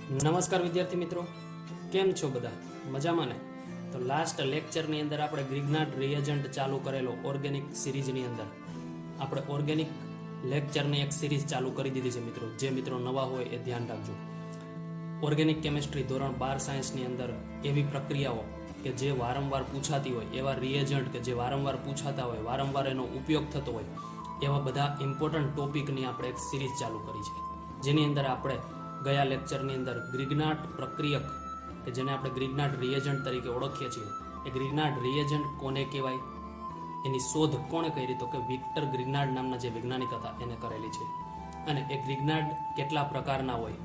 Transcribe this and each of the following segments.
નમસ્કાર વિદ્યાર્થી મિત્રો, કેમ છો બધા? મજામાં ને? તો લાસ્ટ લેક્ચરની અંદર આપણે ગ્રિગ્નાર્ડ રિએજન્ટ ચાલુ કરેલો ઓર્ગેનિક સિરીઝની અંદર આપણે ઓર્ગેનિક લેક્ચરની એક સિરીઝ ચાલુ કરી દીધી છે મિત્રો. જે મિત્રો નવા હોય એ ધ્યાન રાખજો. ઓર્ગેનિક કેમિસ્ટ્રી ધોરણ 12 સાયન્સની અંદર એવી પ્રક્રિયાઓ કે જે વારંવાર પૂછાતી હોય, એવા રિએજન્ટ કે જે વારંવાર પૂછાતા હોય, વારંવાર એનો ઉપયોગ થતો હોય, એવા બધા ઇમ્પોર્ટન્ટ ટોપિકની આપણે એક સિરીઝ ચાલુ કરી છે. જેની અંદર આપણે ગયા લેક્ચરની અંદર ગ્રિગ્નાર્ડ પ્રક્રિયક કે જેને આપણે ગ્રિગ્નાર્ડ રિએજન્ટ તરીકે ઓળખીએ છીએ, એ ગ્રિગ્નાર્ડ રિએજન્ટ કોને કહેવાય, એની શોધ કોણે કરી તો કે વિક્ટર ગ્રિગ્નાર્ડ નામના જે વૈજ્ઞાનિક હતા એને કરેલી છે. અને એ ગ્રિગ્નાર્ડ કેટલા પ્રકારના હોય,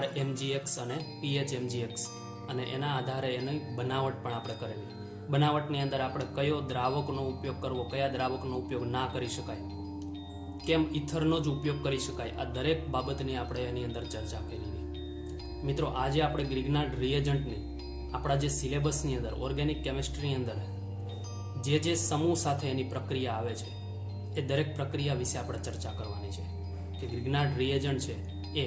RMGX અને PHMGX, અને એના આધારે એની બનાવટ પણ આપણે કરેલી. બનાવટની અંદર આપણે કયો દ્રાવકનો ઉપયોગ કરવો, કયા દ્રાવકનો ઉપયોગ ના કરી શકાય, કેમ ઇથરનો જ ઉપયોગ કરી શકાય, આ દરેક બાબતની આપણે એની અંદર ચર્ચા કરેલી. મિત્રો, આજે આપણે ગ્રિગ્નાર્ડ રિએજન્ટની આપણા જે સિલેબસની અંદર ઓર્ગેનિક કેમિસ્ટ્રીની અંદર જે સમૂહ સાથે એની પ્રક્રિયા આવે છે એ દરેક પ્રક્રિયા વિશે આપણે ચર્ચા કરવાની છે. કે ગ્રિગ્નાર્ડ રિએજન્ટ છે એ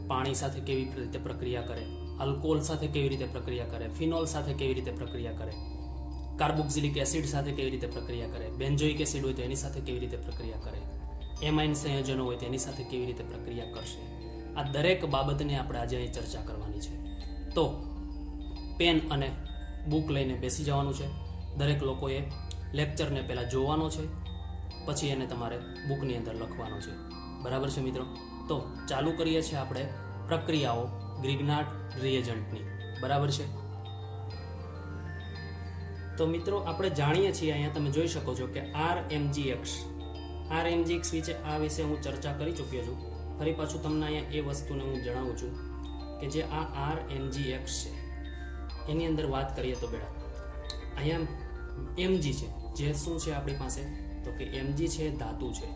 પાણી સાથે કેવી રીતે પ્રક્રિયા કરે, આલ્કોહોલ સાથે કેવી રીતે પ્રક્રિયા કરે, ફિનોલ સાથે કેવી રીતે પ્રક્રિયા કરે, કાર્બોક્સિલિક એસિડ સાથે કેવી રીતે પ્રક્રિયા કરે, બેન્ઝોઇક એસિડ હોય તો એની સાથે કેવી રીતે પ્રક્રિયા કરે, એમાઇન સંયોજનો હોય તેની સાથે કેવી રીતે પ્રક્રિયા કરશે, આ દરેક બાબતને આપણે આજે અહીં ચર્ચા કરવાની છે. તો પેન અને બુક લઈને બેસી જવાનું છે. દરેક લોકોએ લેક્ચરને પહેલાં જોવાનો છે, પછી એને તમારે બુકની અંદર લખવાનો છે. બરાબર છે મિત્રો? તો ચાલુ કરીએ છીએ આપણે પ્રક્રિયાઓ ગ્રિગ્નાર્ડ રિએજન્ટની. બરાબર છે? તો મિત્રો, આપણે જાણીએ છીએ, અહીંયા તમે જોઈ શકો છો કે RMGX વિશે હું ચર્ચા કરી ચૂક્યો છું. ફરી પાછું તમને અહીંયા એ વસ્તુને હું જણાવું છું કે જે આ RMGX છે એની અંદર વાત કરીએ તો બેટા અહીંયા Mg છે, જે શું છે આપણી પાસે તો કે Mg છે ધાતુ છે.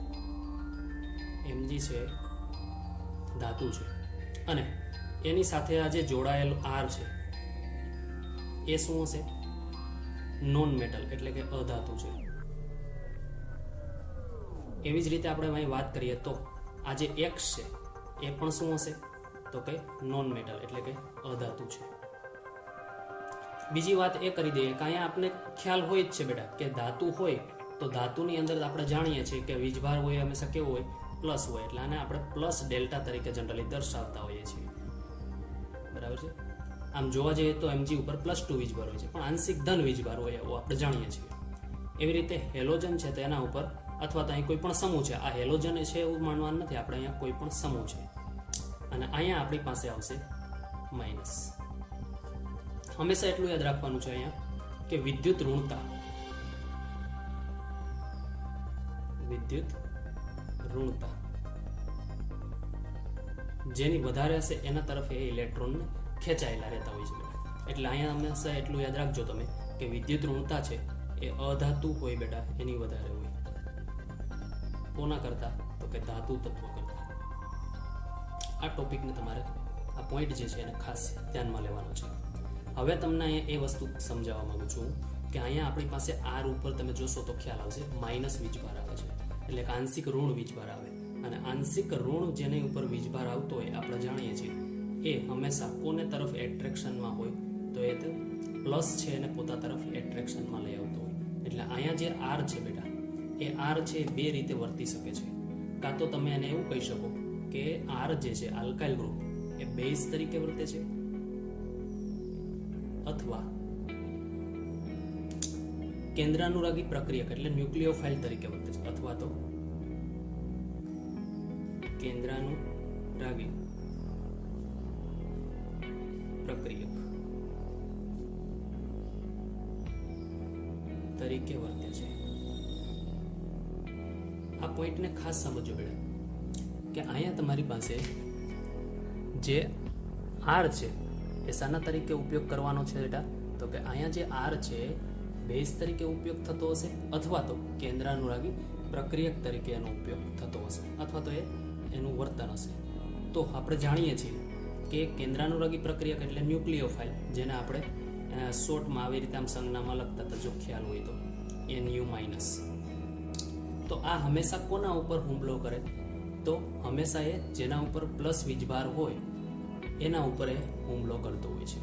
Mg છે ધાતુ છે અને એની સાથે આ જે જોડાયેલ R છે એ શું હશે? નોન મેટલ એટલે કે અધાતુ છે. એવી જ રીતે આપણે અહીં વાત કરીએ તો આ જે X છે એ પણ શું હશે તો કે નોન મેટલ એટલે કે અધાતુ છે. બીજી વાત એ કરી દઈએ કે અહીંયા આપણે ખ્યાલ હોય જ છે બેટા કે ધાતુ હોય તો ધાતુની અંદર આપણે જાણીએ છીએ કે વીજભાર હોય હંમેશા કેવો હોય? પ્લસ હોય. એટલે આને આપણે પ્લસ ડેલ્ટા તરીકે જનરલી દર્શાવતા હોઈએ છીએ. બરાબર છે? આમ જોવા જઈએ તો Mg ઉપર +2 વીજભાર હોય છે, પણ આંશિક ધન વીજભાર હોય એવું આપણે જાણીએ છીએ. એવી રીતે હેલોજન છે તો એના ઉપર, અથવા તો અહીં કોઈ પણ સમૂહ છે, આ હેલોજન છે એવું માનવાનું નથી, આપણે અહીંયા કોઈ પણ સમૂહ છે અને અહીંયા આપણી પાસે આવશે માઇનસ. હંમેશા એટલું યાદ રાખવાનું છે અહીંયા કે વિદ્યુત ઋણતા જેની વધારે હશે એના તરફ એ ઇલેક્ટ્રોનને ખેંચાયેલા રહેતા હોય છે. એટલે અહીંયા હંમેશા એટલું યાદ રાખજો તમે કે વિદ્યુત ઋણતા છે એ અધાતુ હોય બેટા એની વધારે હોય. કોના કરતા તો કે ધાતુ તત્વ કરતા. આ ટોપિકને તમારે આ પોઈન્ટ જે છે એને ખાસ ધ્યાનમાં લેવાનો છે. હવે તમને અહીંયા એ વસ્તુ સમજાવવા માંગુ છું કે અહીંયા આપણી પાસે R ઉપર તમે જોશો તો ખ્યાલ આવશે માઇનસ વીજભાર આવે છે, એટલે કે આંશિક ઋણ વીજભાર આવે. અને આંશિક ઋણ જેની ઉપર વીજભાર આવતો હોય આપણે જાણીએ છીએ એ હંમેશા કોને તરફ એટ્રેક્શનમાં હોય તો એ પ્લસ છે એને પોતા તરફ એટ્રેક્શનમાં લઈ આવતો હોય. એટલે અહીંયા જે R છે બેટા એ R છે બે રીતે વર્તી શકે છે. કાં તો તમે એને એવું કહી શકો કે R જે છે આલ્કાઇલ ગ્રુપ એ બેઝ તરીકે વર્તે છે, અથવા કેન્દ્રાનુરાગી પ્રક્રિયક એટલે ન્યુક્લિયોફાઇલ તરીકે વર્તે છે, અથવા તો કેન્દ્રાનુરાગી પ્રક્રિયક તરીકે વર્તે છે. આ પોઈન્ટને ખાસ સમજો બેટા કે અહીંયા તમારી પાસે જે R છે એ શાના તરીકે ઉપયોગ કરવાનો છે બેટા તો કે અહીંયા જે R છે બેઝ તરીકે ઉપયોગ થતો હશે, અથવા તો કેન્દ્રાનુરાગી પ્રક્રિયક તરીકે એનો ઉપયોગ થતો હશે, અથવા તો એનું વર્તન હશે. તો આપણે જાણીએ છીએ કે કેન્દ્રાનુરાગી પ્રક્રિયક એટલે ન્યુક્લિયોફાઇલ, જેને આપણે શોર્ટમાં આવી રીતે આમ સંજ્ઞામાં લખતા હતા જો ખ્યાલ હોય તો Nu-. તો આ હંમેશા કોના ઉપર હુમલો કરે તો હંમેશા એ જેના ઉપર પ્લસ વીજભાર હોય એના ઉપર એ હુમલો કરતો હોય છે.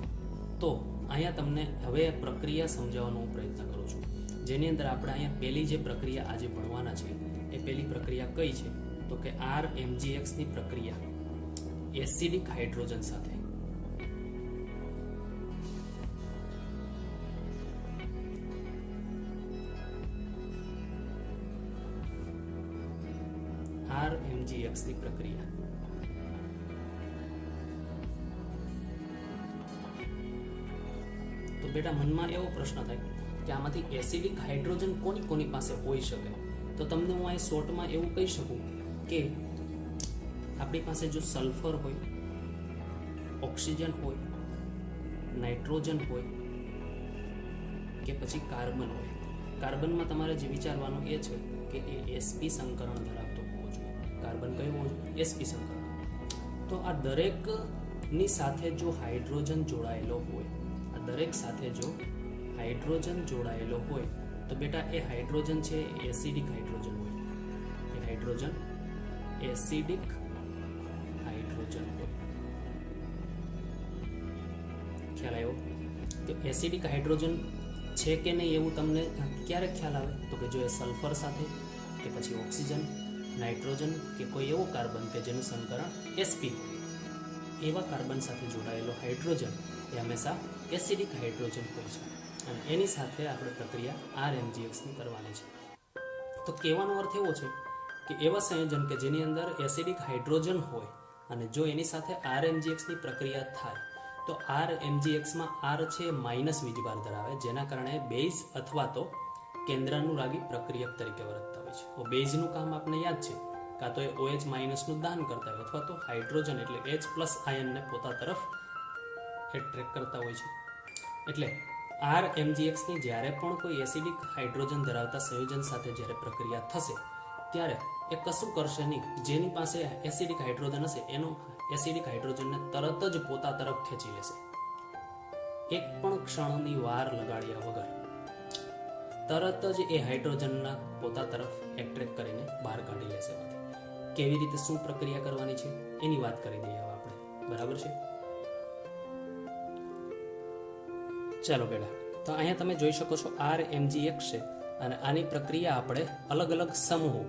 તો અહીંયા તમને હવે પ્રક્રિયા સમજાવવાનો હું પ્રયત્ન કરું છું, જેની અંદર આપણે અહીંયા પહેલી જે પ્રક્રિયા આજે ભણવાના છે એ પહેલી પ્રક્રિયા કઈ છે તો કે RMGX ની પ્રક્રિયા એસિડિક હાઇડ્રોજન સાથે. RMGX ની પ્રક્રિયા. તો બેટા મનમાં એવો પ્રશ્ન થાય કે આમાંથી એસિડિક હાઇડ્રોજન કોની કોની પાસે હોઈ શકે. તો તમને હું અહીં શોર્ટમાં એવું કહી શકું કે આપણી પાસે જો સલ્ફર હોય, ઓક્સિજન હોય, નાઇટ્રોજન હોય કે પછી કાર્બન હોય. કાર્બનમાં તમારે જે વિચારવાનું એ છે કે એ sp સંકરણ ધરાવતો હોવો જોઈએ. કાર્બન કયો હોવો જોઈએ? sp સંકરણ. તો આ દરેકની સાથે જો હાઇડ્રોજન જોડાયેલો હોય, આ દરેક સાથે જો હાઇડ્રોજન જોડાયેલો હોય તો બેટા એ હાઇડ્રોજન છે એ એસિડિક હાઇડ્રોજન હોય. એ હાઇડ્રોજન એસિડિક હાઇડ્રોજન હોય. ખ્યાલ આવ્યો? તો એસિડિક હાઇડ્રોજન છે કે નહીં એવું તમને ક્યારે ખ્યાલ આવે તો કે જો એ સલ્ફર સાથે કે પછી ઓક્સિજન, નાઇટ્રોજન કે કોઈ એવો કાર્બન કે જેનું સંકરણ sp એવા કાર્બન સાથે જોડાયેલો હાઇડ્રોજન એ હંમેશા એસિડિક હાઇડ્રોજન હોય છે અને એની સાથે આપણે પ્રક્રિયા RMGX ની કરવાની છે. તો કહેવાનો અર્થ એવો છે કે એવા સંયોજન કે જેની અંદર એસિડિક હાઇડ્રોજન હોય અને જો એની સાથે RMGX ની પ્રક્રિયા થાય તો RMGX માં R છે માઇનસ વીજભાર ધરાવે, જેના કારણે બેઝ અથવા તો કેન્દ્રાનુરાગી પ્રક્રિયક તરીકે વર્તતા હોય છે. તો બેઝનું કામ આપણને યાદ છે, કાં તો એ OH માઇનસનું દાન કરતા હોય અથવા તો હાઇડ્રોજન એટલે H પ્લસ આયનને પોતા તરફ એટ્રેક્ટ કરતા હોય છે. એટલે RMGX ની જ્યારે પણ કોઈ એસિડિક હાઇડ્રોજન ધરાવતા સંયોજન સાથે જ્યારે પ્રક્રિયા થશે ત્યારે એ કશું કરશે નહીં. જેની પાસે એસિડિક હાઇડ્રોજન હશે એનો એસિડિક હાઇડ્રોજનને તરત જ પોતા તરફ ખેંચી લેશે. એક પણ ક્ષણની વાર લગાડ્યા વગર તરત જ એ હાઇડ્રોજનના પોતા તરફ એટ્રેક્ટ કરીને બહાર કાઢી લેશે. કેવી રીતે શું પ્રક્રિયા કરવાની છે એની વાત કરી દઈએ હવે આપણે. બરાબર છે? ચાલો બેટા, તો અહીંયા તમે જોઈ શકો છો RMGX છે અને આની પ્રક્રિયા આપણે અલગ અલગ સમૂહો,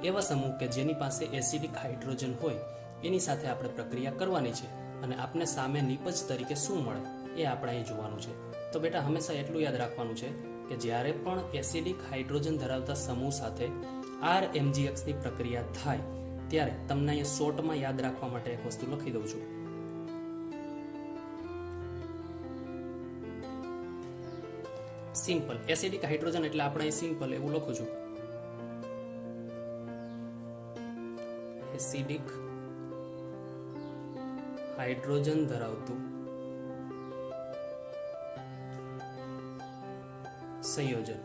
એવા સમૂહ કે જેની પાસે એસિડિક હાઇડ્રોજન હોય એની સાથે આપણે પ્રક્રિયા કરવાની છે અને આપને સામે નિપજ તરીકે શું મળે એ આપણે અહીં જોવાનું છે. તો બેટા હંમેશા એટલું યાદ રાખવાનું છે કે જ્યારે પણ એસિડિક હાઇડ્રોજન ધરાવતા સમૂહ સાથે RMGX ની પ્રક્રિયા થાય ત્યારે તમને અહીંયા શોર્ટમાં યાદ રાખવા માટે એક વસ્તુ લખી દઉં છું. સિમ્પલ એસિડિક હાઇડ્રોજન એટલે આપણે અહીં સિમ્પલ એવું લખું છું, એસિડિક હાઇડ્રોજન ધરાવતું સંયોજન.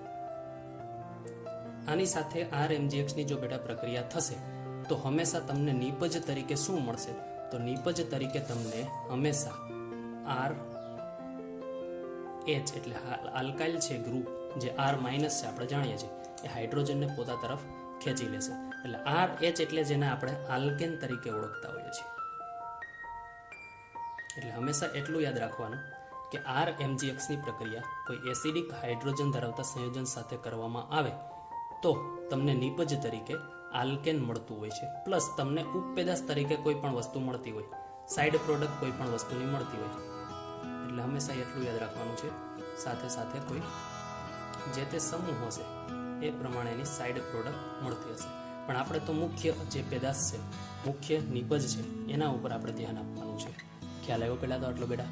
આની સાથે RMGX ની જો બેટા પ્રક્રિયા થશે તો હંમેશા તમને નિપજ તરીકે શું મળશે તો નિપજ તરીકે તમને હંમેશા RH એટલે આલ્કાઇલ છે ગ્રુપ જે R માઇનસ છે આપણે જાણીએ છીએ એ હાઇડ્રોજનને પોતા તરફ ખેંચી લેશે. એટલે RH એટલે જેને આપણે આલ્કેન તરીકે ઓળખતા હોઈએ છીએ. એટલે હંમેશા એટલું યાદ રાખવાનું કે RMGX ની પ્રક્રિયા કોઈ એસિડિક હાઇડ્રોજન ધરાવતા સંયોજન સાથે કરવામાં આવે તો તમને નિપજ તરીકે આલ્કેન મળતું હોય છે, પ્લસ તમને ઉપપેદાશ તરીકે કોઈ પણ વસ્તુ મળતી હોય, સાઇડ પ્રોડક્ટ કોઈ પણ વસ્તુની મળતી હોય. એટલે હંમેશા એટલું યાદ રાખવાનું છે. સાથે સાથે કોઈ જે તે સમૂહ હશે એ પ્રમાણેની સાઇડ પ્રોડક્ટ મળતી હશે, પણ આપણે તો મુખ્ય જે પેદાશ છે, મુખ્ય નિપજ છે એના ઉપર આપણે ધ્યાન આપવાનું છે. ખ્યાલ આવ્યો પહેલાં તો આટલો બેટા?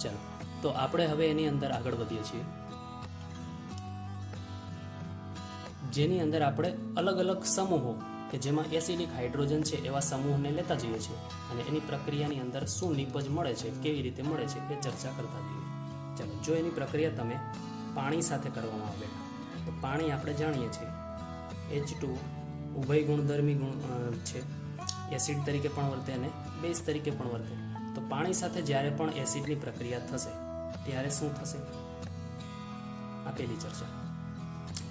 ચાલો, તો આપણે હવે એની અંદર આગળ વધીએ છીએ, જેની અંદર આપણે અલગ અલગ સમૂહો કે જેમાં એસિડિક હાઇડ્રોજન છે એવા સમૂહને લેતા જઈએ છીએ અને એની પ્રક્રિયાની અંદર શું નિપજ મળે છે, કેવી રીતે મળે છે એ ચર્ચા કરતા જઈએ. ચાલો, જો એની પ્રક્રિયા તમે પાણી સાથે કરવામાં આવે તો પાણી આપણે જાણીએ છીએ H2 ઉભય ગુણધર્મી છે, એસિડ તરીકે પણ વર્તે અને બેઝ તરીકે પણ વર્તે. તો પાણી સાથે જ્યારે પણ એસિડની પ્રક્રિયા થશે ત્યારે શું થશે? આ પહેલી ચર્ચા.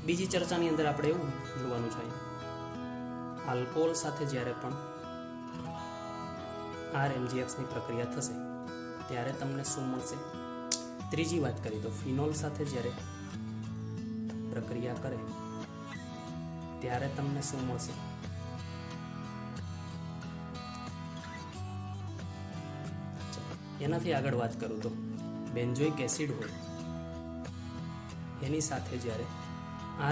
બીજી ચર્ચાની અંદર આપણે એવું જોવાનું છે, આલ્કોહોલ સાથે જ્યારે પણ RMGXની પ્રક્રિયા થશે ત્યારે તમને શું મળશે. ત્રીજી વાત કરી તો ફિનોલ સાથે જ્યારે પ્રક્રિયા કરે ત્યારે તમને શું મળશે. એનાથી આગળ વાત કરું તો બેન્ઝોઇક એસિડ હોય એની સાથે જ્યારે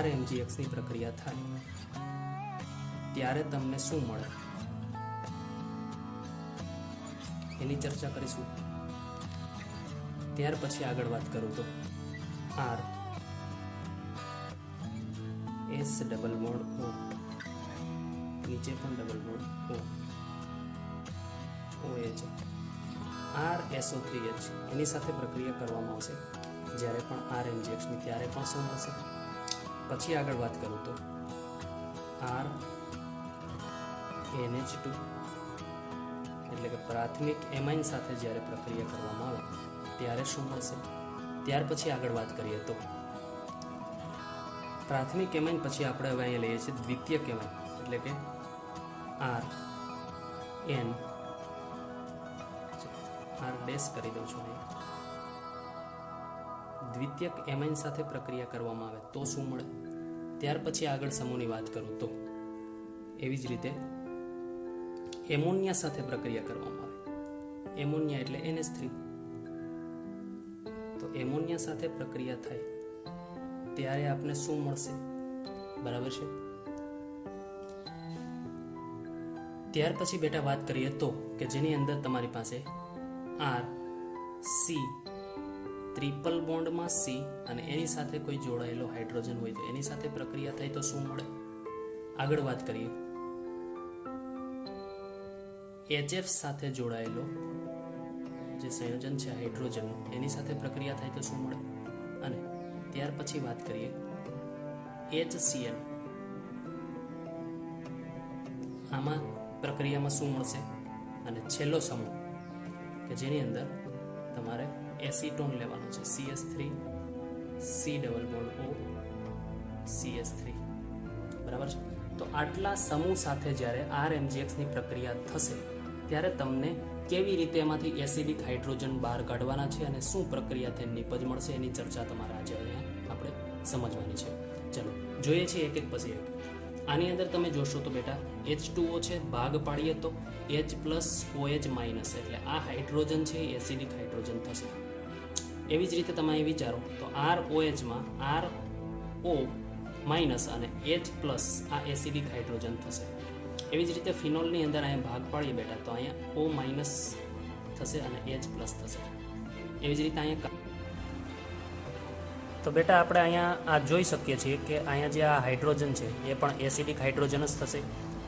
RMGXની પ્રક્રિયા થાય ત્યારે તમને શું મળે એની ચર્ચા કરીશું. ત્યાર પછી આગળ વાત કરું તો R S double bond O, નીચે પણ double bond O, OH RSO3H એની સાથે પ્રક્રિયા કરવામાં આવશે જ્યારે પણ RMGXની ત્યારે પણ શું મળશે. પછી આગળ વાત કરું તો R NH2 એટલે કે પ્રાથમિક એમાઇન સાથે જ્યારે પ્રક્રિયા કરવામાં આવે ત્યારે શું મળશે. ત્યાર પછી આગળ વાત કરીએ તો પ્રાથમિક એમાઇન પછી આપણે હવે અહીંયા લઈએ છીએ દ્વિતીયક એમાઇન એટલે કે R N R ડેશ કરી દઉં છું. દ્વિતીયક એમાઇન સાથે પ્રક્રિયા કરવામાં આવે તો શું મળે. ત્યાર પછી આગળ સમૂહની વાત કરું તો એવી જ રીતે એમોનિયા સાથે પ્રક્રિયા કરવામાં આવે. એમોનિયા એટલે NH3. તો એમોનિયા સાથે પ્રક્રિયા થાય ત્યારે આપને શું મળશે. બરાબર છે. ત્યાર પછી બેટા વાત કરીએ તો કે જેની અંદર તમારી પાસે R C ટ્રિપલ બોન્ડમાં C અને એની સાથે કોઈ જોડાયેલો હાઇડ્રોજન હોય તો એની સાથે પ્રક્રિયા થાય તો શું મળે. આગળ વાત કરીએ HF સાથે જોડાયેલો જે સંયોજન છે હાઇડ્રોજનનું એની સાથે પ્રક્રિયા થાય તો શું મળે. અને ત્યાર પછી વાત કરીએ HCl આમાં પ્રક્રિયામાં શું મળશે. અને છેલ્લો સમૂહ કે જેની અંદર તમારે એસિટોન લેવાનો છે CS3 C double bond O CS3. બરાબર છે. તો આટલા સમૂહ સાથે જ્યારે RMGXની પ્રક્રિયા થશે ત્યારે તમને કેવી રીતે એમાંથી એસિડિક હાઇડ્રોજન બહાર કાઢવાના છે અને શું પ્રક્રિયાથી નિપજ મળશે એની ચર્ચા તમારે આજે અહીંયા આપણે સમજવાની છે. ચલો જોઈએ છીએ એક એક પછી એક. આની અંદર તમે જોશો તો બેટા H2O છે, ભાગ પાડીએ તો H+OH- એટલે આ હાઇડ્રોજન છે એ એસિડિક હાઇડ્રોજન થશે. એવી જ રીતે તમે અહીં વિચારો તો ROHમાં RO- અને H+ આ એસિડિક હાઇડ્રોજન થશે. એવી જ રીતે ફિનોલની અંદર અહીંયા ભાગ પાડીએ બેટા તો અહીંયા O- થશે અને H+ થશે. એવી જ રીતે અહીંયા તો બેટા આપણે અહીંયા આ જોઈ શકીએ છીએ કે અહીંયા જે આ હાઇડ્રોજન છે એ પણ એસિડિક હાઇડ્રોજન જ થશે.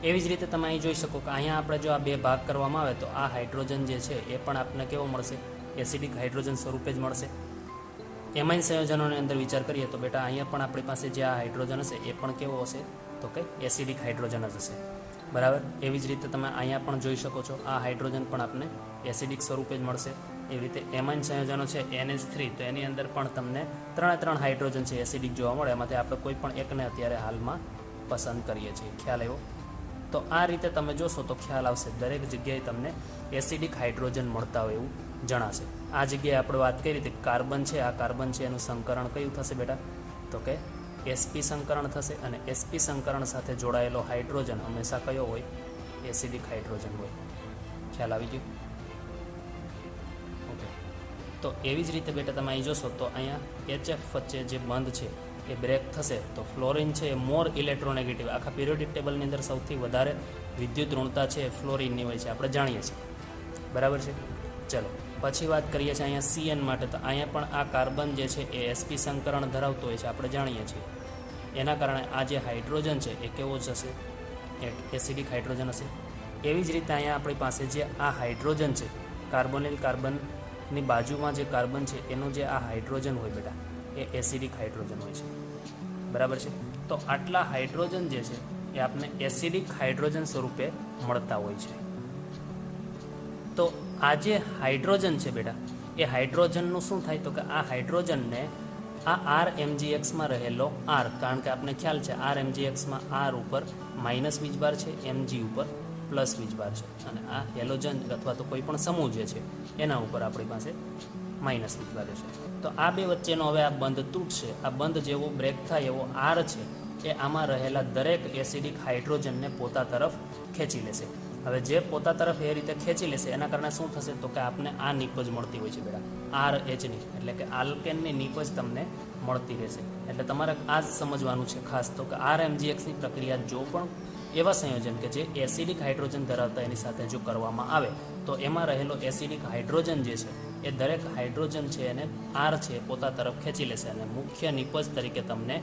એવી જ રીતે તમે અહીં જોઈ શકો કે અહીંયા આપણે જો આ બે ભાગ કરવામાં આવે તો આ હાઇડ્રોજન જે છે એ પણ આપણને કેવો મળશે. એસિડિક હાઇડ્રોજન સ્વરૂપે જ મળશે. એમાઇન સંયોજનોની અંદર વિચાર કરીએ તો બેટા અહીંયા પણ આપણી પાસે જે આ હાઇડ્રોજન હશે એ પણ કેવો હશે તો કે એસિડિક હાઇડ્રોજન જ હશે. બરાબર. એવી જ રીતે તમે અહીંયા પણ જોઈ શકો છો આ હાઇડ્રોજન પણ આપને એસિડિક સ્વરૂપે જ મળશે. એવી રીતે એમાઇન સંયોજનો છે NH3 તો એની અંદર પણ તમને 3 હાઇડ્રોજન છે એસિડિક જોવા મળે. એમાંથી આપણે કોઈ પણ એકને અત્યારે હાલમાં પસંદ કરીએ છીએ. ખ્યાલ આવ્યો. તો આ રીતે તમે જોશો તો ખ્યાલ આવશે. દરેક જગ્યાએ તમને એસિડિક હાઇડ્રોજન મળતા હોય એવું જણાશે. આ જગ્યાએ આપણે વાત કરી હતી કાર્બન છે, આ કાર્બન છે એનું સંકરણ કયું થશે બેટા તો કે sp સંકરણ થશે. અને sp સંકરણ સાથે જોડાયેલો હાઇડ્રોજન હંમેશા કયો હોય એસિડિક હાઇડ્રોજન હોય. ખ્યાલ આવી ગયો. ઓકે. તો એવી જ રીતે બેટા તમે અહીં જોશો તો અહીંયા HF વચ્ચે જે બંધ છે એ બ્રેક થશે તો ફ્લોરિન છે એ મોર ઇલેક્ટ્રોનેગેટિવ. આખા પિરિયોડિક ટેબલની અંદર સૌથી વધારે વિદ્યુત ઋણતા છે એ ફ્લોરિનની હોય છે, આપણે જાણીએ છીએ. બરાબર છે. ચલો પછી વાત કરીએ છીએ અહીંયા CN માટે. તો અહીંયા પણ આ કાર્બન જે છે એ sp સંકરણ ધરાવતો હોય છે, આપણે જાણીએ છીએ. એના કારણે આ જે હાઇડ્રોજન છે એ કેવો જ હશે એસિડિક હાઇડ્રોજન હશે. એવી જ રીતે અહીંયા આપણી પાસે જે આ હાઇડ્રોજન છે કાર્બોનિલ કાર્બનની બાજુમાં જે કાર્બન છે એનું જે આ હાઇડ્રોજન હોય બેટા એ એસિડિક હાઇડ્રોજન હોય છે. બરાબર છે. તો આટલા હાઇડ્રોજન જે છે એ આપણને એસિડિક હાઇડ્રોજન સ્વરૂપે મળતા હોય છે. તો આ જે હાઇડ્રોજન છે બેટા એ હાઇડ્રોજનનું શું થાય તો કે આ હાઇડ્રોજનને આ RMGXમાં રહેલો R, કારણ કે આપણે ખ્યાલ છે RMGXમાં R ઉપર માઇનસ વીજભાર છે, Mg ઉપર પ્લસ વીજભાર છે અને આ હેલોજન અથવા તો કોઈ પણ સમૂહ જે છે એના ઉપર આપણી પાસે માઇનસ વીજભાર છે. તો આ બે વચ્ચેનો હવે આ બંધ તૂટશે. આ બંધ જેવો બ્રેક થાય એવો આર છે એ આમાં રહેલા દરેક એસિડિક હાઇડ્રોજનને પોતા તરફ ખેંચી લેશે. હવે જે પોતા તરફ એ રીતે ખેંચી લેશે એના કારણે શું થશે તો કે આપને આ નીપજ મળતી હોય છે બેટા, આર એચની, એટલે કે આલ્કેનની નીપજ તમને મળતી રહેશે. એટલે તમારે આ જ સમજવાનું છે ખાસ તો કે RMGXની પ્રક્રિયા જો પણ એવા સંયોજન કે જે એસિડિક હાઇડ્રોજન ધરાવતા એની સાથે જો કરવામાં આવે તો એમાં રહેલો એસિડિક હાઇડ્રોજન જે છે એ દરેક હાઇડ્રોજન છે એને આર છે પોતા તરફ ખેંચી લેશે અને મુખ્ય નીપજ તરીકે તમને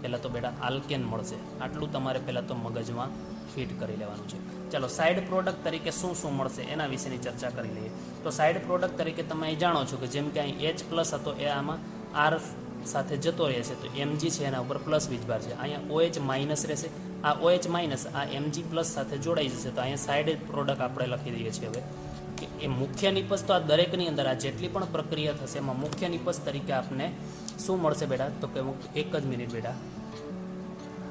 પહેલાં તો બેટા આલ્કેન મળશે. આટલું તમારે પહેલાં તો મગજમાં ફિટ કરી લેવાનું છે. ચાલો સાઇડ પ્રોડક્ટ તરીકે શું શું મળશે એના વિશેની ચર્ચા કરી લઈએ. તો સાઇડ પ્રોડક્ટ તરીકે તમે અહીં જાણો છો કે જેમ કે અહીં H પ્લસ હતો એ આમાં આર સાથે જતો રહે છે તો Mg છે એના ઉપર પ્લસ વીજભાર છે. અહીંયા OH માઇનસ રહેશે, આ OH માઇનસ આ Mg પ્લસ સાથે જોડાઈ જશે તો અહીંયા સાઇડ પ્રોડક્ટ આપણે લખી દઈએ છીએ હવે કે એ મુખ્ય નિપજ તો આ દરેકની અંદર આ જેટલી પણ પ્રક્રિયા થશે એમાં મુખ્ય નિપજ તરીકે આપને શું મળશે બેટા તો કે એક જ મિનિટ બેટા,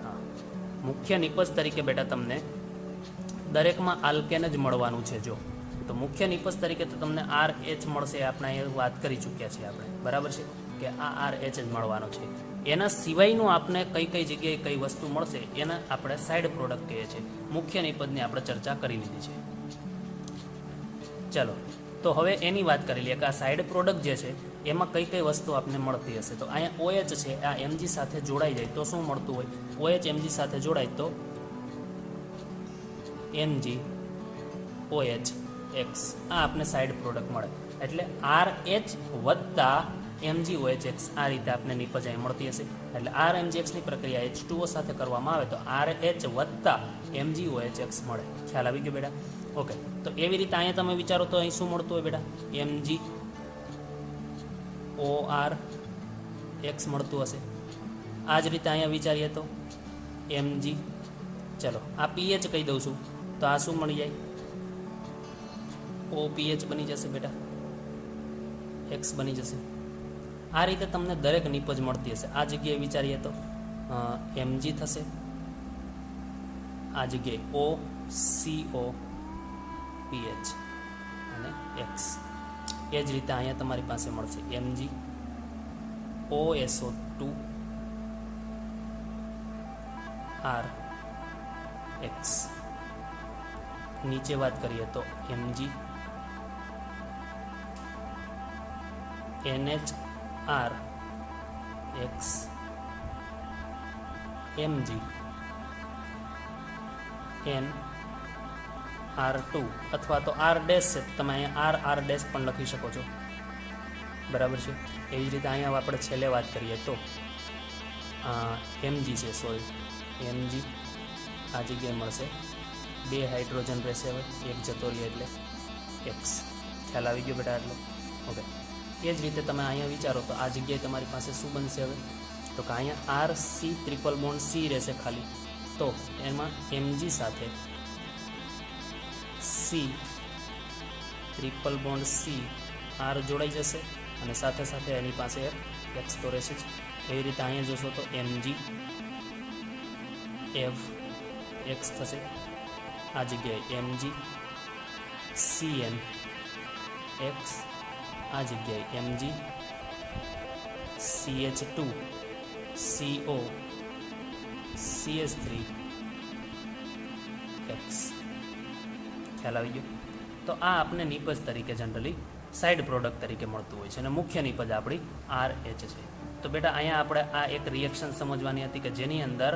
હા, મુખ્ય નિપજ તરીકે બેટા તમને દરેકમાં આલ્કેન જ મળવાનું છે. જો તો મુખ્ય નિપજ તરીકે તો તમને RH મળશે, આપણે અહીંયા વાત કરી ચૂક્યા છીએ આપણે, બરાબર છે કે આ RH જ મળવાનો છે. એના સિવાયનું આપણે કઈ કઈ જગ્યાએ કઈ વસ્તુ મળશે એના આપણે સાઇડ પ્રોડક્ટ કહીએ છીએ. મુખ્ય નિપજની આપણે ચર્ચા કરી લીધી છે. ચાલો તો હવે એની વાત કરી લઈએ કે આ સાઇડ પ્રોડક્ટ જે છે એમાં કઈ કઈ વસ્તુ આપને મળતી હશે. તો અહીંયા OH છે આ Mg સાથે જોડાઈ જાય તો શું મળતું હોય, OH Mg સાથે જોડાય તો Mg OH X આ આપને સાઇડ પ્રોડક્ટ મળે. એટલે RH વત્તા MgOH આ રીતે આપને નિપજ અહીં મળતી હશે. એટલે RMGXની પ્રક્રિયા H2O સાથે કરવામાં આવે તો RH વત્તા MgOH મળે. ખ્યાલ આવી ગયો બેટા? ઓકે, તો એવી રીતે અહીંયા તમે વિચારો તો અહીં શું મળતું હોય બેટા, MgORX મળતું હશે. આ જ રીતે અહીંયા વિચારીએ તો Mg, ચલો આ pH કહી દઉં છું તો આ શું મળી જાય, OPH બની જશે બેટા, X બની જશે. આ રીતે તમને દરેક નિપજ મળતી હશે. આ જગ્યાએ વિચારીએ તો Mg થશે, આ જગ્યાએ OCOPH અને X. એ જ રીતે અહીંયા તમારી પાસે મળશે Mg OSO2 RX. નીચે વાત કરીએ તો Mg NHRX Mg NR2 અથવા તો R ડેશ છે તમે અહીંયા R ડેશ પણ લખી શકો છો, બરાબર છે. એવી જ રીતે અહીંયા આપણે છેલ્લે વાત કરીએ તો Mg છે, સોરી Mg આ જગ્યાએ મળશે, બે હાઇડ્રોજન રહેશે, હવે એક જતો રહીએ એટલે X. ખ્યાલ આવી ગયો બેટા આટલો? ઓકે, એ જ રીતે તમે અહીંયા વિચારો તો આ જગ્યાએ તમારી પાસે શું બનશે હવે તો કે અહીંયા RC ટ્રિપલ બોન્ડ C રહેશે ખાલી, તો એમાં Mg સાથે C triple bond C R જોડાઈ જશે અને સાથે સાથે એની પાસે એક X તો રહેશે જ. એવી રીતે અહીંયા જોશો તો Mg F X થશે, આ જગ્યાએ Mg Cn X, આ જગ્યાએ Mg CH2 CO CH3 X. ખ્યાલ આવી ગયો? તો આ આપને નિપજ તરીકે જનરલી સાઇડ પ્રોડક્ટ તરીકે મળતું હોય છે અને મુખ્ય નિપજ આપણી RH છે. તો બેટા અહીંયા આપણે આ એક રિએક્શન સમજવાની હતી કે જેની અંદર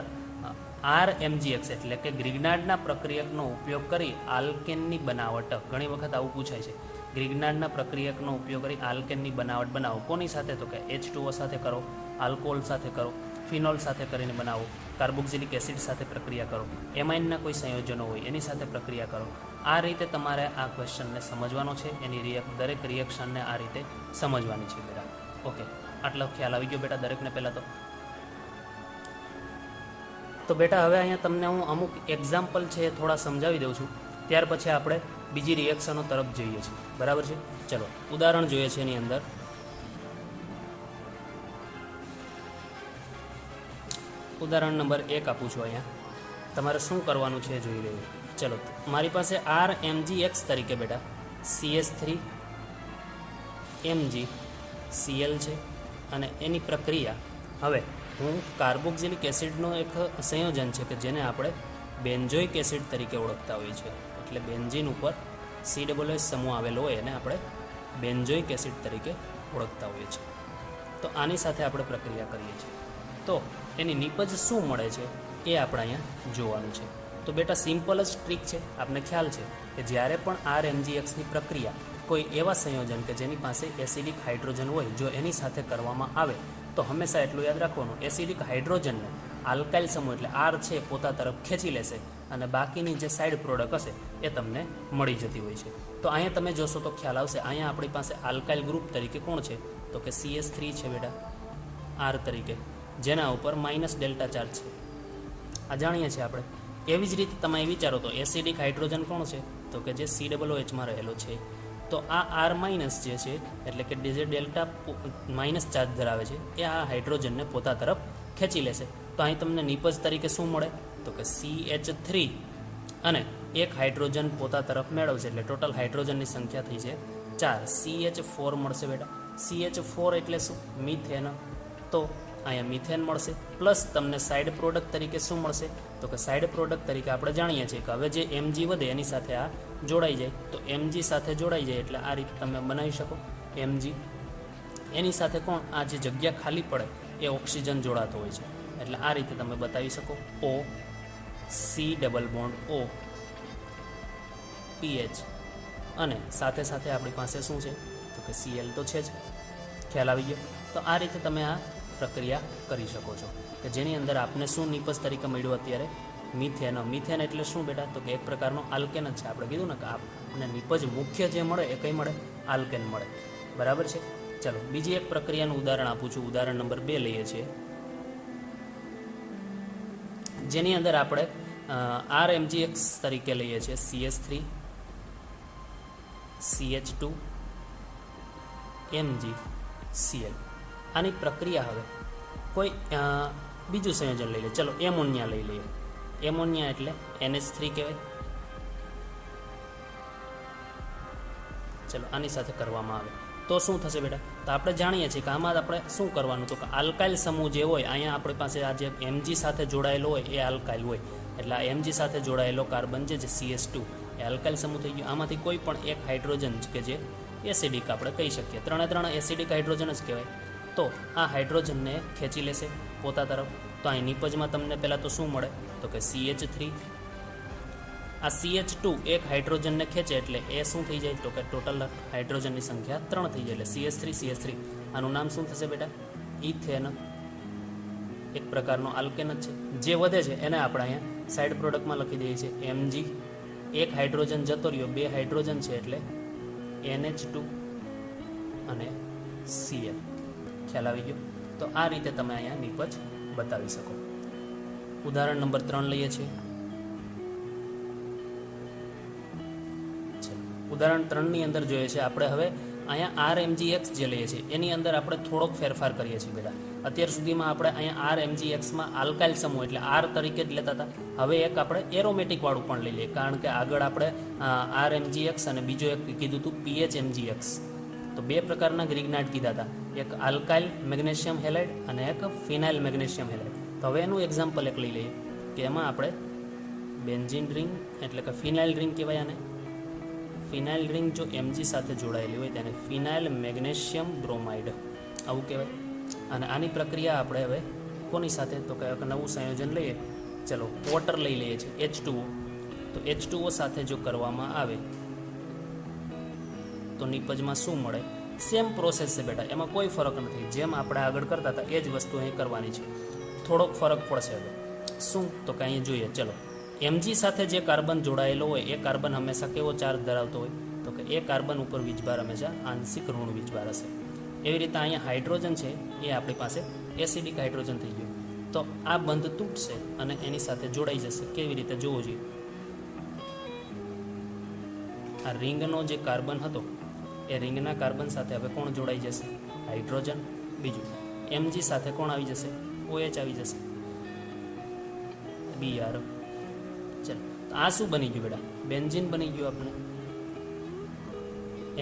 RMGX એટલે કે ગ્રિગ્નાર્ડના પ્રક્રિયકનો ઉપયોગ કરી આલ્કેનની બનાવટ, ઘણી વખત આવું પૂછાય છે, ગ્રિગ્નાર્ડના પ્રક્રિયકનો ઉપયોગ કરી આલ્કેનની બનાવટ બનાવો. કોની સાથે તો કે H2O સાથે કરો, આલ્કોહોલ સાથે કરો, ફિનોલ સાથે કરીને બનાવો, કાર્બોક્સિલિક એસિડ સાથે પ્રક્રિયા કરો, એમાઇનના કોઈ સંયોજનો હોય એની સાથે પ્રક્રિયા કરો. આ રીતે તમારે આ ક્વેશ્ચનને સમજવાનો છે, એની દરેક રિએક્શનને આ રીતે સમજવાની છે બેટા. ઓકે, આટલો ખ્યાલ આવી ગયો બેટા દરેકને પહેલાં તો બેટા હવે અહીંયા તમને હું અમુક એક્ઝામ્પલ છે એ થોડા સમજાવી દઉં છું, ત્યાર પછી આપણે બીજી રિએક્શનો તરફ જઈએ છીએ, બરાબર છે. ચલો ઉદાહરણ જોઈએ છે એની અંદર. ઉદાહરણ નંબર 1 આપું છું. અહીંયા તમારે શું કરવાનું છે એ જોઈ રહ્યું. ચલો મારી પાસે આર એમજી એક્સ તરીકે બેટા CS3 Mg Cl છે અને એની પ્રક્રિયા હવે હું કાર્બોક્સિલિક એસિડનો એક સંયોજન છે કે જેને આપણે બેન્ઝોઇક એસિડ તરીકે ઓળખતા હોઈએ છીએ. એટલે બેન્ઝીન ઉપર COOH સમૂહ આવેલો હોય એને આપણે બેન્ઝોઇક એસિડ તરીકે ઓળખતા હોઈએ છીએ. તો આની સાથે આપણે પ્રક્રિયા કરીએ છીએ તો એની નિપજ શું મળે છે એ આપણે અહીંયા જોવાનું છે. તો બેટા સિમ્પલ જ ટ્રીક છે. આપને ખ્યાલ છે કે જ્યારે પણ RMGXની પ્રક્રિયા કોઈ એવા સંયોજન કે જેની પાસે એસિડિક હાઇડ્રોજન હોય જો એની સાથે કરવામાં આવે તો હંમેશા એટલું યાદ રાખવાનું, એસિડિક હાઇડ્રોજનને આલ્કાઇલ સમૂહ એટલે R છે પોતા તરફ ખેંચી લેશે અને બાકીની જે સાઇડ પ્રોડક્ટ હશે એ તમને મળી જતી હોય છે. તો અહીંયા તમે જોશો તો ખ્યાલ આવશે. અહીંયા આપણી પાસે આલ્કાઇલ ગ્રુપ તરીકે કોણ છે તો કે CS3 છે બેટા R તરીકે, જેના ઉપર માઇનસ ડેલ્ટા ચાર્જ છે. આ જાણીએ છીએ આપણે. એવી જ રીતે તમે વિચારો તો એસિડિક હાઇડ્રોજન કોણ છે તો કે જે COOHમાં રહેલો છે. તો આ R માઇનસ જે છે એટલે કે જે ડેલ્ટા માઇનસ ચાર્જ ધરાવે છે એ આ હાઇડ્રોજનને પોતા તરફ ખેંચી લેશે. તો અહીં તમને નિપજ તરીકે શું મળે તો કે CH3 અને એક હાઇડ્રોજન પોતા તરફ મેળવશે એટલે ટોટલ હાઇડ્રોજનની સંખ્યા થઈ છે 4. CH4 મળશે બેટા. CH4 એટલે શું? મિથેન. તો અહીંયા મિથેન મળશે પ્લસ તમને સાઇડ પ્રોડક્ટ તરીકે શું મળશે તો કે સાઇડ પ્રોડક્ટ તરીકે આપણે જાણીએ છીએ કે હવે જે Mg વધે એની સાથે આ જોડાઈ જાય તો Mg સાથે જોડાઈ જાય એટલે આ રીતે તમે બનાવી શકો Mg. એની સાથે કોણ આ જે જગ્યા ખાલી પડે એ ઓક્સિજન જોડાતો હોય છે એટલે આ રીતે તમે બતાવી શકો O C double bond O PH અને સાથે સાથે આપણી પાસે શું છે તો કે Cl તો છે જ. ખ્યાલ આવી ગયો. તો આ રીતે તમે આ પ્રક્રિયા કરી શકો છો કે જેની અંદર આપને શું નિપજ તરીકે મળ્યું અત્યારે મિથેન. મિથેન એટલે શું બેટા તો કે એક પ્રકારનો આલ્કેન જ છે. આપણે કીધું ને કે આપને નિપજ મુખ્ય જે મળે એ કઈ મળે આલ્કેન મળે. બરાબર છે. ચલો બીજી એક પ્રક્રિયાનું ઉદાહરણ આપું છું. ઉદાહરણ નંબર 2 લઈએ છીએ જેની અંદર આપણે RMGX તરીકે લઈએ છીએ CS3 CH2 Mg Cl. આની પ્રક્રિયા હવે કોઈ બીજું સંયોજન લઈ લે. ચલો એમોનિયા લઈ લઈએ. એમોનિયા એટલે NH3 કહેવાય. ચલો આની સાથે કરવામાં આવે તો શું થશે બેટા તો આપણે જાણીએ છીએ કે આમાં આપણે શું કરવાનું તો કે આલ્કાઇલ સમૂહ જે હોય અહીંયા આપણી પાસે આ જે Mg સાથે જોડાયેલો હોય એ આલ્કાઇલ હોય એટલે આ Mg સાથે જોડાયેલો કાર્બન જે CH2 એ આલ્કાઇલ સમૂહ થઈ ગયો. આમાંથી કોઈ પણ એક હાઇડ્રોજન કે જે એસિડિક આપણે કહી શકીએ. ત્રણે એસિડિક હાઇડ્રોજન જ કહેવાય. તો આ હાઇડ્રોજનને ખેંચી લેશે પોતા તરફ. તો અહીં નિપજમાં તમને પહેલાં તો શું મળે તો કે CH3. આ CH2 એક હાઇડ્રોજનને ખેંચે એટલે એ શું થઈ જાય તો કે ટોટલ હાઇડ્રોજનની સંખ્યા 3 થઈ જાય એટલે CH3. આનું નામ શું થશે બેટા ઇથેન. એક પ્રકારનો આલ્કેન જ છે. જે વધે છે એને આપણે અહીંયા સાઇડ પ્રોડક્ટમાં લખી દઈએ છીએ Mg. એક હાઇડ્રોજન જતો રહ્યો 2 હાઇડ્રોજન છે એટલે NH2 અને Cl. ખ્યાલ આવી ગયો. તો આ રીતે તમે અહીંયા નિપજ બતાવી શકો. ઉદાહરણ નંબર 3 લઈએ છીએ. ઉદાહરણ 3ની અંદર જોઈએ છે આપણે હવે અહીંયા RMGX જે લઈએ છીએ એની અંદર આપણે થોડોક ફેરફાર કરીએ છીએ બેટા. અત્યાર સુધીમાં આપણે અહીંયા RMGXમાં આલ્કાઇલ સમૂહ એટલે R તરીકે જ લેતા હતા. હવે એક આપણે એરોમેટિક વાળું પણ લઈ લઈએ કારણ કે આગળ આપણે RMGX અને બીજો એક કીધું હતું PHMGX. તો 2 પ્રકારના ગ્રિગ્નાઇટ કીધા હતા. એક આલ્કાઇલ મેગ્નેશિયમ હેલાઇડ અને એક ફિનાઇલ મેગ્નેશિયમ હેલાઇડ. તો હવે એનું એક્ઝામ્પલ એક લઈ લઈએ કે એમાં આપણે બેન્ઝીન રિંગ એટલે કે ફિનાઇલ રિંગ કહેવાય આને. ફિનાઇલ રિંગ જો Mg સાથે જોડાયેલી હોય તેને ફિનાઇલ મેગ્નેશિયમ બ્રોમાઇડ આવું કહેવાય. અને આની પ્રક્રિયા આપણે હવે કોની સાથે તો કે નવું સંયોજન લઈએ. ચલો વોટર લઈ લઈએ છીએ H2O. તો H2O સાથે જો કરવામાં આવે તો નિપજમાં શું મળે? સેમ પ્રોસેસ છે બેટા, એમાં કોઈ ફરક નથી. જેમ આપણે આગળ કરતા હતા એ જ વસ્તુ અહીં કરવાની છે. થોડોક ફરક પડશે હવે. શું તો કે અહીં જોઈએ. ચલો Mg સાથે જે કાર્બન જોડાયેલો હોય એ કાર્બન હંમેશા કેવો ચાર્જ ધરાવતો હોય તો કે એ કાર્બન ઉપર વીજભાર હંમેશા આંશિક ઋણ વીજભાર હશે. એવી રીતે અહીંયા હાઇડ્રોજન છે એ આપણી પાસે એસિડિક હાઇડ્રોજન થઈ ગયું. તો આ બંધ તૂટશે અને એની સાથે જોડાઈ જશે. કેવી રીતે જોવું જોઈએ? આ રિંગનો જે કાર્બન હતો એ રિંગના કાર્બન સાથે હવે કોણ જોડાઈ જશે? હાઇડ્રોજન. બીજું Mg સાથે કોણ આવી જશે? OH આવી જશે. Br. ચલો તો આ શું બની ગયું બેટા? બેન્ઝીન બની ગયું આપણે.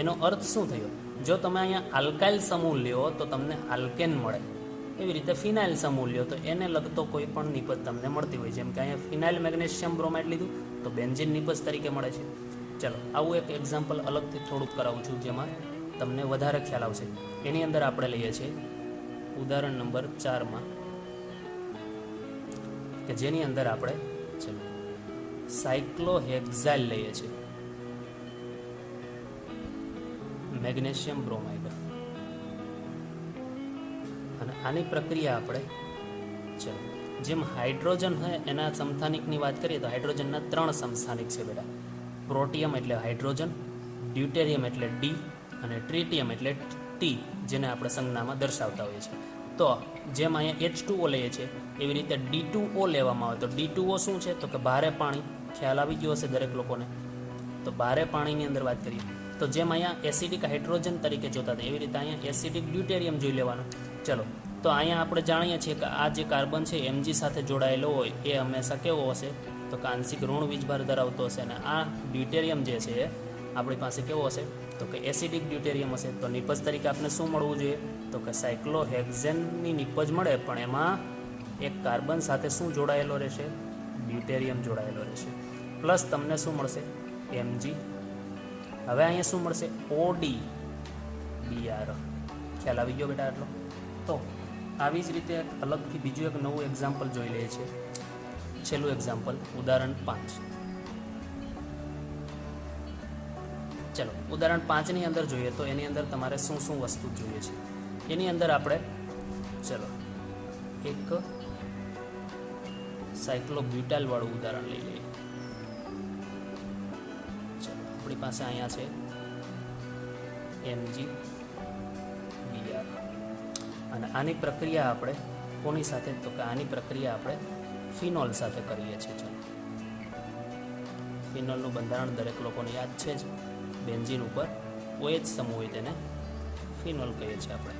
એનો અર્થ શું થયો? જો તમે અહીંયા આલ્કાઇલ સમૂહ લ્યો તો તમને આલ્કેન મળે. એવી રીતે ફિનાઇલ સમૂહ લ્યો તો એને લગતો કોઈ પણ નિપજ તમને મળતી હોય. જેમ કે અહીંયા ફિનાઇલ મેગ્નેશિયમ બ્રોમાઇડ લીધું તો બેન્ઝીન નિપજ તરીકે મળે છે. ચલો આવું એક એક્ઝામ્પલ અલગથી થોડુંક કરાવું છું જેમાં તમને વધારે ખ્યાલ આવશે. એની અંદર આપણે લઈએ છીએ ઉદાહરણ નંબર 4 કે જેની અંદર આપણે ચલો સાયક્લોહેક્ઝાઇલ લઈએ છીએ, મેગ્નેશિયમ બ્રોમાઇડ. અને આની પ્રક્રિયા આપણે ચલો જેમ હાઇડ્રોજન હોય એના સમસ્થાનિકની વાત કરીએ તો હાઇડ્રોજનના 3 સમસ્થાનિક છે બેટા. પ્રોટિયમ એટલે હાઇડ્રોજન, ડ્યુટેરિયમ એટલે ડી અને ટ્રિટિયમ એટલે ટી, જેને આપણે સંજ્ઞામાં દર્શાવતા હોઈએ છીએ. તો જેમ અહીંયા H2O લઈએ છીએ એવી રીતે D2O લેવામાં આવે તો D2O શું છે? તો કે ભારે પાણી. ખ્યાલ આવી ગયો હશે દરેક લોકોને. તો ભારે પાણીની અંદર વાત કરીએ તો જેમ અહીંયા એસિડિક હાઇડ્રોજન તરીકે જોતા હતા એવી રીતે અહીંયા એસિડિક ડ્યુટેરિયમ જોઈ લેવાનું. ચલો તો અહીંયા આપણે જાણીએ છીએ કે આ જે કાર્બન છે Mg સાથે જોડાયેલો હોય એ હંમેશા કેવો હશે? તો કે આંશિક ઋણ વીજભાર ધરાવતો હશે. અને આ ડ્યુટેરિયમ જે છે એ આપણી પાસે કેવો હશે? તો કે એસિડિક ડ્યુટેરિયમ હશે. તો નિપજ તરીકે આપણે શું મળવું જોઈએ? તો કે સાયક્લોહેક્ઝેનની નિપજ મળે, પણ એમાં એક કાર્બન સાથે શું જોડાયેલો રહેશે? ડ્યુટેરિયમ જોડાયેલો રહેશે. પ્લસ તમને શું મળશે? Mg. હવે અહીંયા શું મળશે? OD-Br. ખ્યાલ આવી ગયો બેટા આટલો? તો આવી જ રીતે અલગથી બીજું એક નવું એક્ઝામ્પલ જોઈ લઈએ છીએ. છેલ્લું એક્ઝામ્પલ ઉદાહરણ 5. ચલો ઉદાહરણ 5ની અંદર જોઈએ તો એની અંદર તમારે શું શું વસ્તુ જોઈએ છે? એની અંદર આપણે ચલો એક સાયક્લોબ્યુટાઇલ વાળું ઉદાહરણ લઈ લઈએ. ચલો આપણી પાસે અહીંયા છે Mg-Br. અને આની પ્રક્રિયા આપણે કોની સાથે? તો કે આની પ્રક્રિયા આપણે ફિનોલ સાથે કરીએ છીએ. ચલો ફિનોલનું બંધારણ દરેક લોકોને યાદ છે જ. બેન્ઝીન ઉપર OH સમૂહ હોય તેને ફિનોલ કહીએ છીએ આપણે.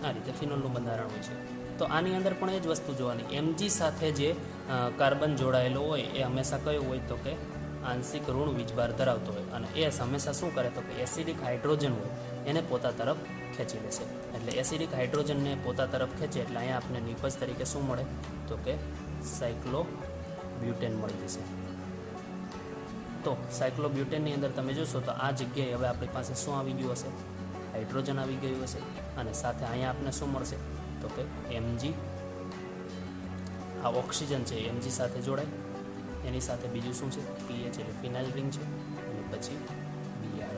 આ રીતે ફિનોલનું બંધારણ હોય છે. તો આની અંદર પણ એ જ વસ્તુ જોવાની. Mg સાથે જે કાર્બન જોડાયેલો હોય એ હંમેશા કયો હોય? તો કે આંશિક ઋણ વીજભાર ધરાવતો હોય. અને એ હંમેશા શું કરે? તો કે એસિડિક હાઇડ્રોજન હોય એને પોતા તરફ ખેંચી લેશે. એટલે એસિડિક હાઇડ્રોજનને પોતા તરફ ખેંચે એટલે અહીંયા આપણે નિપજ તરીકે શું મળે? તો કે સાયક્લોબ્યુટેન મળી જશે. તો સાયક્લોબ્યુટેનની અંદર તમે જોશો તો આ જગ્યાએ હવે આપણી પાસે શું આવી ગયું હશે? હાઇડ્રોજન આવી ગયું હશે. અને સાથે અહીંયા આપણે શું મળશે? તો કે Mg. આ ઓક્સિજન છે Mg સાથે જોડાય. એની સાથે બીજું શું છે? PH એટલે ફિનાઇલ રિંગ છે. અને પછી Br.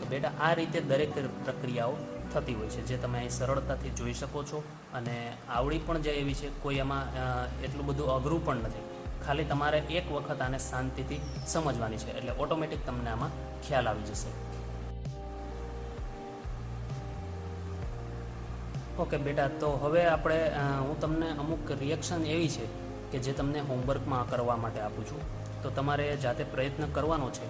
તો બેટા આ રીતે દરેક પ્રક્રિયાઓ થતી હોય છે જે તમે અહીં સરળતાથી જોઈ શકો છો અને આવડી પણ જાય એવી છે. કોઈ એમાં એટલું બધું અઘરું પણ નથી. ખાલી તમારે એક વખત આને શાંતિથી સમજવાની છે એટલે ઓટોમેટિક તમને આમાં ખ્યાલ આવી જશે. ઓકે બેટા, તો હવે આપણે હું તમને અમુક રિએક્શન એવી છે કે જે તમને હોમવર્કમાં કરવા માટે આપું છું. તો તમારે જાતે પ્રયત્ન કરવાનો છે.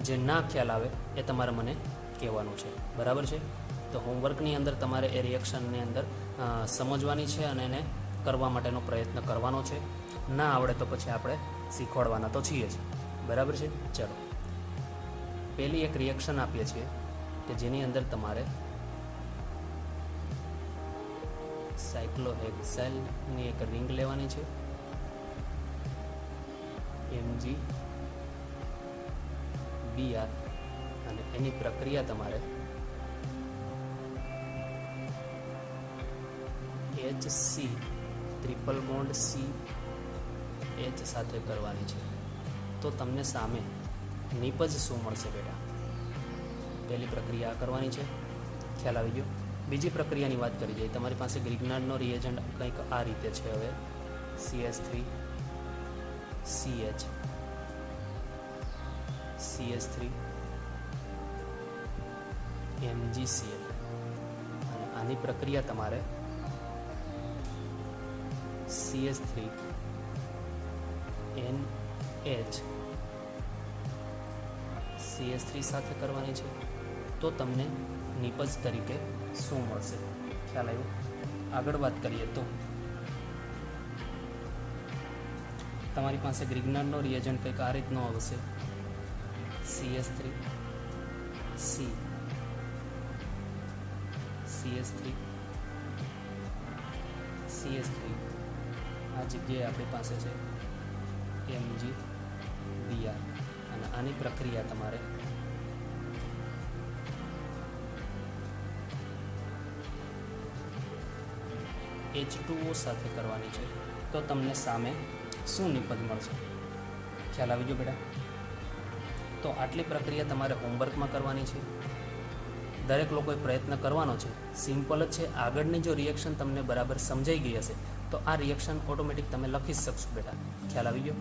જે ના ખ્યાલ આવે એ તમારે મને કહેવાનું છે. બરાબર છે? તો હોમવર્કની અંદર તમારે એ રિએક્શનની અંદર સમજવાની છે અને એને કરવા માટેનો પ્રયત્ન કરવાનો છે. ના આવડે તો પછી આપણે શીખવાડવાના તો છીએ જ. બરાબર છે? ચલો પહેલી એક રિએક્શન આપીએ છીએ કે જેની અંદર તમારે સાયક્લોહેક્ઝાઇલની એક રિંગ લેવાની છે. Mg-Br. અને એની પ્રક્રિયા તમારે HC ટ્રિપલ બોન્ડ CH સાથે કરવાની છે. તો તમને સામે નિપજ શું મળશે બેટા? પહેલી પ્રક્રિયા કરવાની છે. ખ્યાલ આવી ગયો? બીજી પ્રક્રિયાની વાત કરી જાય. તમારી પાસે ગ્રિગ્નાર્ડનો રિએજન્ટ કંઈક આ રીતે છે. હવે CH3CH CH3 MgCl. અને આની પ્રક્રિયા તમારે CH3NH CH3 સાથે કરવાની છે. તો તમને નિપજ તરીકે શું મળશે? ખ્યાલ આવ્યો? આગળ વાત કરીએ તો તમારી પાસે ગ્રિગ્નાર્ડનો રિએજન્ટ કંઈક આ રીતનો આવશે, CS3 C CS3 CS3 આ જગ્યાએ આપણી પાસે છે MgBr અને આની પ્રક્રિયા તમારે H2O સાથે કરવાની છે. તો તમને સામે શું નિપજ મળશે? ખ્યાલ આવી ગયો બેટા? તો આટલી પ્રક્રિયા તમારે હોમવર્કમાં કરવાની છે. દરેક લોકોએ પ્રયત્ન કરવાનો છે. સિમ્પલ જ છે. આગળની જો રિએક્શન તમને બરાબર સમજાઈ ગઈ હશે તો આ રિએક્શન ઓટોમેટિક તમે લખી શકશો બેટા. ખ્યાલ આવી ગયો?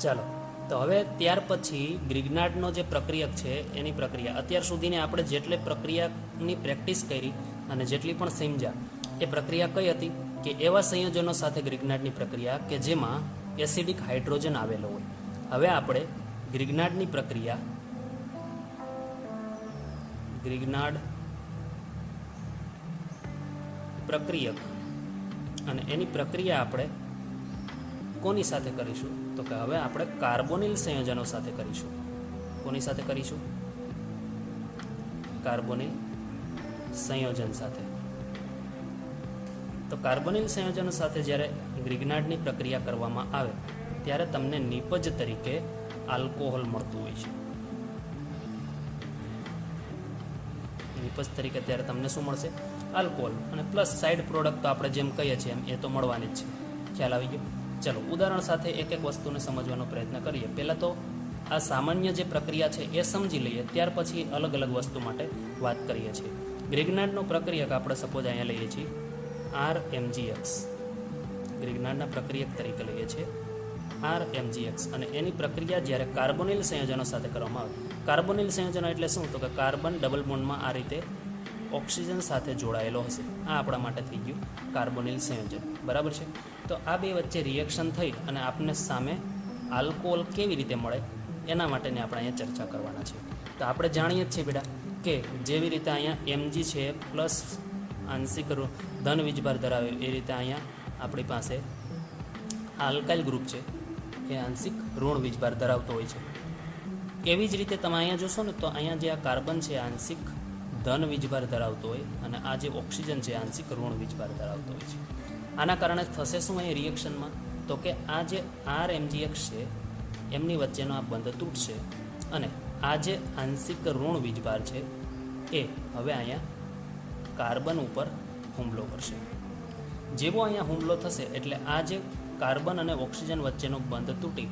ચાલો, તો હવે ત્યાર પછી ગ્રિગ્નાર્ડનો જે પ્રક્રિયક છે એની પ્રક્રિયા, અત્યાર સુધીની આપણે જેટલી પ્રક્રિયાની પ્રેક્ટિસ કરી અને જેટલી પણ સમજ્યા એ પ્રક્રિયા કઈ હતી કે એવા સંયોજનો સાથે ગ્રિગ્નાર્ડની પ્રક્રિયા કે જેમાં એસિડિક હાઇડ્રોજન આવેલો હોય. હવે આપણે ગ્રિગ્નાર્ડની પ્રક્રિયા, ગ્રિગ્નાર્ડ પ્રક્રિયક અને એની પ્રક્રિયા આપણે કોની સાથે કરીશું? તો કે હવે આપણે કાર્બોનિલ સંયોજનો સાથે કરીશું. કોની સાથે કરીશું? કાર્બોનિલ સંયોજન સાથે. તો કાર્બોનિલ સંયોજનો સાથે જ્યારે ગ્રિગ્નાર્ડની પ્રક્રિયા કરવામાં આવે ત્યારે તમને નિપજ તરીકે આલ્કોહોલ મળતું હોય છે. નિપજ તરીકે ત્યારે તમને શું મળશે? આલ્કોહોલ. અને પ્લસ સાઇડ પ્રોડક્ટ તો આપણે જેમ કહીએ છીએ એમ એ તો મળવાની જ છે. ખ્યાલ આવી ગયો? ચલો, ઉદાહરણ સાથે એક એક વસ્તુને સમજવાનો પ્રયત્ન કરીએ. પહેલાં તો આ સામાન્ય જે પ્રક્રિયા છે એ સમજી લઈએ, ત્યાર પછી અલગ અલગ વસ્તુ માટે વાત કરીએ છીએ. ગ્રિગ્નાર્ડનો પ્રક્રિયક આપણે સપોઝ અહીંયા લઈએ છીએ RMgX. ગ્રિગ્નાર્ડના પ્રક્રિયક તરીકે લઈએ છીએ RMgX અને એની પ્રક્રિયા જ્યારે કાર્બોનિલ સંયોજનો સાથે કરવામાં આવે. કાર્બોનિલ સંયોજનો એટલે શું? તો કે કાર્બન ડબલ બોન્ડમાં આ રીતે ઓક્સિજન સાથે જોડાયેલો હશે. આ આપણા માટે થઈ ગયું કાર્બોનિલ સંયોજન. બરાબર છે? તો આ બે વચ્ચે રિએક્શન થઈ અને આપણને સામે આલ્કોહોલ કેવી રીતે મળે એના માટેની આપણે અહીંયા ચર્ચા કરવાના છે. તો આપણે જાણીએ જ છીએ બેટા કે જેવી રીતે અહીંયા Mg છે પ્લસ આંશિક ધન વીજભાર ધરાવે એ રીતે અહીંયા આપણી પાસે આલ્કાઇલ ગ્રુપ છે એ આંશિક ઋણ વીજભાર ધરાવતો હોય છે. એવી જ રીતે તમે અહીંયા જોશો ને તો અહીંયા જે આ કાર્બન છે આંશિક ધન વીજભાર ધરાવતો હોય અને આ જે ઓક્સિજન છે આંશિક ઋણ વીજભાર ધરાવતો હોય છે. આના કારણે થશે શું અહીં રિએક્શનમાં? તો કે આ જે RMgX છે એમની વચ્ચેનો આ બંધ તૂટશે અને આ જે આંશિક ઋણ વીજભાર છે એ હવે અહીંયા કાર્બન ઉપર હુમલો કરશે. જેવો અહીંયા હુમલો થશે એટલે આ જે કાર્બન અને ઓક્સિજન વચ્ચેનો બંધ તૂટી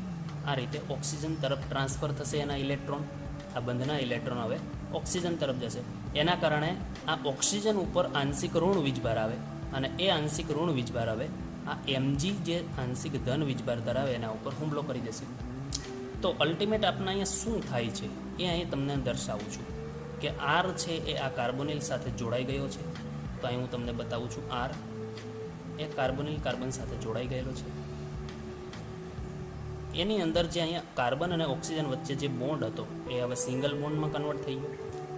આ રીતે ઓક્સિજન તરફ ટ્રાન્સફર થશે એના ઇલેક્ટ્રોન. આ બંધના ઇલેક્ટ્રોન હવે ઓક્સિજન તરફ જશે. એના કારણે આ ઓક્સિજન ઉપર આંશિક ઋણ વીજભાર આવે અને એ આંશિક ઋણ વીજભાર આવે આ Mg જે આંશિક ધન વીજભાર ધરાવે એના ઉપર હુમલો કરી દેશે. તો અલ્ટિમેટ આપણે અહીંયા શું થાય છે એ અહીં તમને દર્શાવું છું કે R છે એ આ કાર્બોનિલ સાથે જોડાઈ ગયો છે. તો અહીં હું તમને બતાવું છું R એ કાર્બોનિલ કાર્બન સાથે જોડાઈ ગયેલો છે. એની અંદર જે અહીંયા કાર્બન અને ઓક્સિજન વચ્ચે જે બોન્ડ હતો એ હવે સિંગલ બોન્ડમાં કન્વર્ટ થઈ ગયો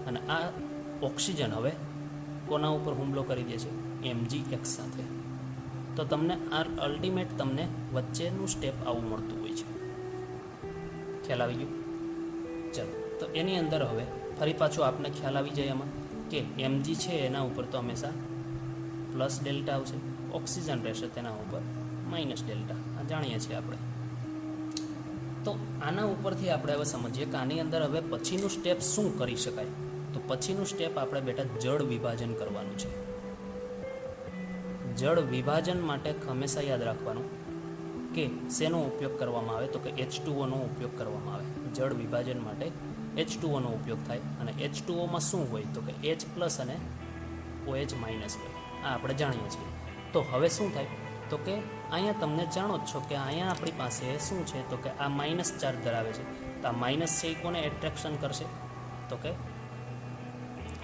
અને આ ઓક્સિજન હવે કોના ઉપર હુમલો કરી દે છે? MgX સાથે. તો તમને આ અલ્ટિમેટ તમને વચ્ચેનું સ્ટેપ આવું મળતું હોય છે. ખ્યાલ આવી ગયો? ચલો, તો એની અંદર હવે ફરી પાછું આપને ખ્યાલ આવી જાય એમાં કે Mg છે એના ઉપર તો હંમેશા પ્લસ ડેલ્ટા આવશે, ઓક્સિજન રહેશે તેના ઉપર માઇનસ ડેલ્ટા. આ જાણીએ છીએ આપણે. તો આના ઉપરથી આપણે હવે સમજીએ કે આની અંદર હવે પછીનું સ્ટેપ શું કરી શકાય. તો પછીનું સ્ટેપ આપણે બેટા જળ વિભાજન કરવાનું છે. જળ વિભાજન માટે હંમેશા યાદ રાખવાનું કે શેનો ઉપયોગ કરવામાં આવે? તો કે H2O નો ઉપયોગ કરવામાં આવે. જળ વિભાજન માટે H2O નો ઉપયોગ થાય અને H2Oમાં શું હોય? તો કે H પ્લસ અને OH માઇનસ હોય. આ આપણે જાણીએ છીએ. તો હવે શું થાય? તો કે અહીંયા તમને જાણો જ છો કે અહીંયા આપણી પાસે શું છે? તો કે આ માઇનસ ચાર્જ ધરાવે છે. તો આ માઇનસ છે એ કોને એટ્રેક્શન કરશે? તો કે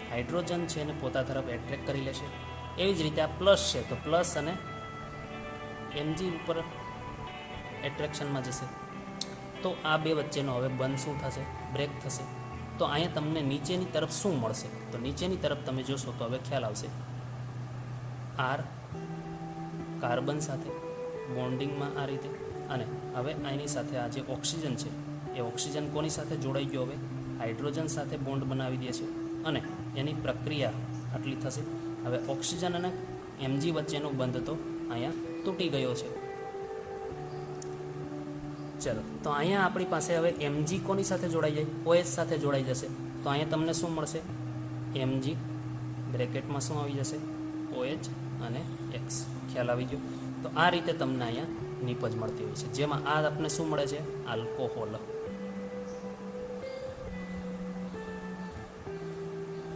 હાઇડ્રોજન છે એને પોતા તરફ એટ્રેક્ટ કરી લેશે. એવી જ રીતે આ પ્લસ છે તો પ્લસ અને Mg ઉપર એટ્રેક્શનમાં જશે. તો આ બે વચ્ચેનો હવે બંધ શું થશે? બ્રેક થશે. તો અહીંયા તમને નીચેની તરફ શું મળશે? તો નીચેની તરફ તમે જોશો તો હવે ખ્યાલ આવશે. R કાર્બન સાથે બોન્ડિંગમાં આ રીતે, અને હવે આની સાથે આ જે ઓક્સિજન છે એ ઓક્સિજન કોની સાથે જોડાઈ ગયો? હવે હાઇડ્રોજન સાથે બોન્ડ બનાવી દે છે અને એની પ્રક્રિયા આટલી થશે. હવે ઓક્સિજન અને Mg વચ્ચેનો બંધ તો અહીંયા તૂટી ગયો છે. ચલો, તો અહીંયા આપણી પાસે હવે Mg કોની સાથે જોડાઈ જાય? OH સાથે જોડાઈ જશે. તો અહીંયા તમને શું મળશે? Mg બ્રેકેટમાં શું આવી જશે? OH અને X. ખ્યાલ આવી ગયો? તો આ રીતે તમને અહીંયા નિપજ મળતી હોય છે, જેમાં આ આપણને શું મળે છે? આલ્કોહોલ.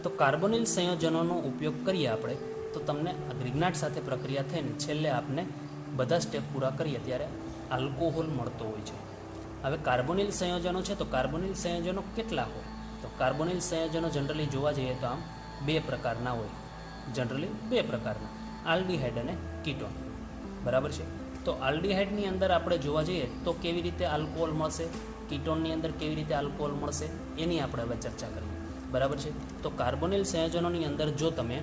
તો કાર્બોનિલ સંયોજનોનો ઉપયોગ કરીએ આપણે તો તમને ગ્રિગ્નાટ સાથે પ્રક્રિયા થઈને છેલ્લે આપને બધા સ્ટેપ પૂરા કરીએ ત્યારે આલ્કોહોલ મળતો હોય છે. હવે કાર્બોનિલ સંયોજનો છે, તો કાર્બોનિલ સંયોજનો કેટલા હોય? તો કાર્બોનિલ સંયોજનો જનરલી જોવા જઈએ તો આમ બે પ્રકારના હોય. જનરલી બે પ્રકારના, આલ્ડીહાઇડ અને કીટોન. બરાબર છે? તો આલ્ડીહાઇડની અંદર આપણે જોવા જઈએ તો કેવી રીતે આલ્કોહોલ મળશે, કીટોનની અંદર કેવી રીતે આલ્કોહોલ મળશે, એની આપણે હવે ચર્ચા કરીએ. બરાબર છે? તો કાર્બોનિલ સંયોજનોની અંદર જો તમે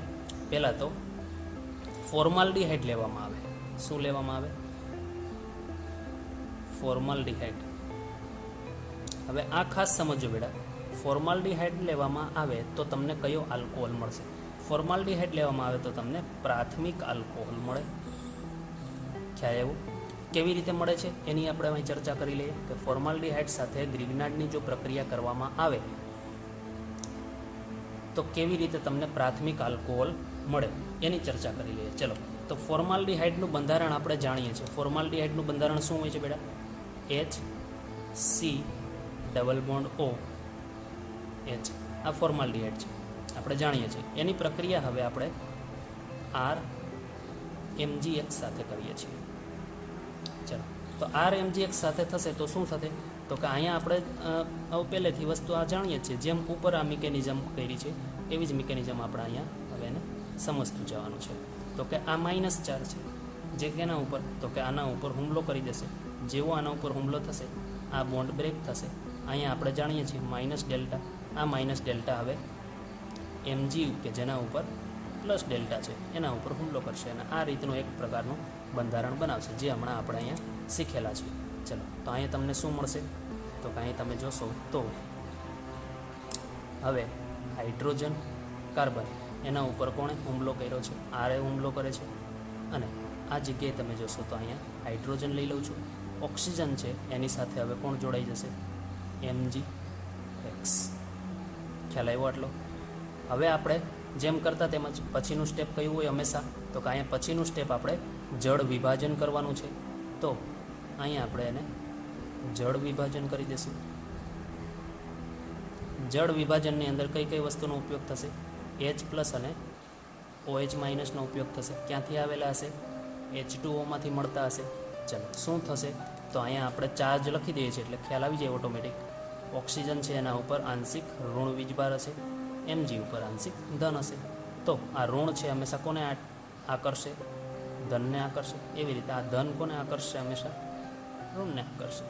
પહેલાં તો ફોર્માલ્ડીહાઇડ લેવામાં આવે. શું લેવામાં આવે? ફોર્માલ્ડીહાઇડ. હવે આ ખાસ સમજો બેટા, ફોર્માલ્ડીહાઇડ લેવામાં આવે તો તમને કયો આલ્કોહોલ મળશે? ફોર્માલ્ડીહાઇડ લેવામાં આવે તો તમને પ્રાથમિક આલ્કોહોલ મળે. ખ્યાલ એવું? કેવી રીતે મળે છે એની આપણે અહીં ચર્ચા કરી લઈએ કે ફોર્માલ્ડીહાઇડ સાથે ગ્રિગ્નાટની જો પ્રક્રિયા કરવામાં આવે તો કેવી રીતે તમને પ્રાથમિક આલ્કોહોલ મળે એની ચર્ચા કરી લઈએ. ચલો, તો ફોર્માલ્ડીહાઇડનું બંધારણ આપણે જાણીએ છીએ. ફોર્માલ્ડીહાઇડનું બંધારણ શું હોય છે બેટા? HC double bond O H. આ ફોર્માલ્ડીહાઇડ છે, આપણે જાણીએ છીએ. એની પ્રક્રિયા હવે આપણે RMgX સાથે કરીએ છીએ. ચલો, તો RMgX સાથે થશે તો શું થશે? તો કે અહીંયા આપણે હવે પહેલેથી વસ્તુ આ જાણીએ છીએ, જેમ ઉપર આ મિકેનિઝમ કરી છે એવી જ મિકેનિઝમ આપણે અહીંયા હવે એને સમજતું જવાનું છે. તો કે આ -4 છે, જે કેના ઉપર? તો કે આના ઉપર હુમલો કરી દેશે. જેવો આના ઉપર હુમલો થશે આ બોન્ડ બ્રેક થશે. અહીંયા આપણે જાણીએ છીએ -ડેલ્ટા. આ -ડેલ્ટા હવે Mg કે જેના ઉપર +ડેલ્ટા છે એના ઉપર હુમલો કરશે અને આ રીતનું એક પ્રકારનું બંધારણ બનાવશે, જે હમણાં આપણે અહીંયા શીખેલા છે. ચલો, તો અહીંયા તમને શું મળશે? તો કે અહીં તમે જોશો તો હવે હાઇડ્રોજન કાર્બન એના ઉપર કોણે હુમલો કર્યો છે? આરે હુમલો કરે છે. અને આ જગ્યાએ તમે જોશો તો અહીંયા હાઇડ્રોજન લઈ લઉં છું, ઓક્સિજન છે એની સાથે હવે કોણ જોડાઈ જશે? MgX. ખ્યાલ આવ્યો આટલો? હવે આપણે જેમ કરતા તેમજ પછીનું સ્ટેપ કયું હોય હંમેશા? તો કે અહીંયા પછીનું સ્ટેપ આપણે જળ વિભાજન કરવાનું છે. તો અહીંયા આપણે એને જળ વિભાજન કરી દઈશું. જળ વિભાજનની અંદર કઈ કઈ વસ્તુનો ઉપયોગ થશે? H+ અને OH- નો ઉપયોગ થશે. ક્યાંથી આવેલા હશે? H2O માંથી મળતા હશે. ચલો, શું થશે? તો અહીંયા આપણે ચાર્જ લખી દઈએ છીએ એટલે ખ્યાલ આવી જાય ઓટોમેટિક. ઓક્સિજન છે એના ઉપર આંશિક ઋણ વીજભાર હશે, Mg ઉપર આંશિક ધન હશે. તો આ ઋણ છે હંમેશા કોને આકર્ષે? ધનને આકર્ષે. એવી રીતે આ ધન કોને આકર્ષશે? હંમેશા ઋણને આકર્ષે.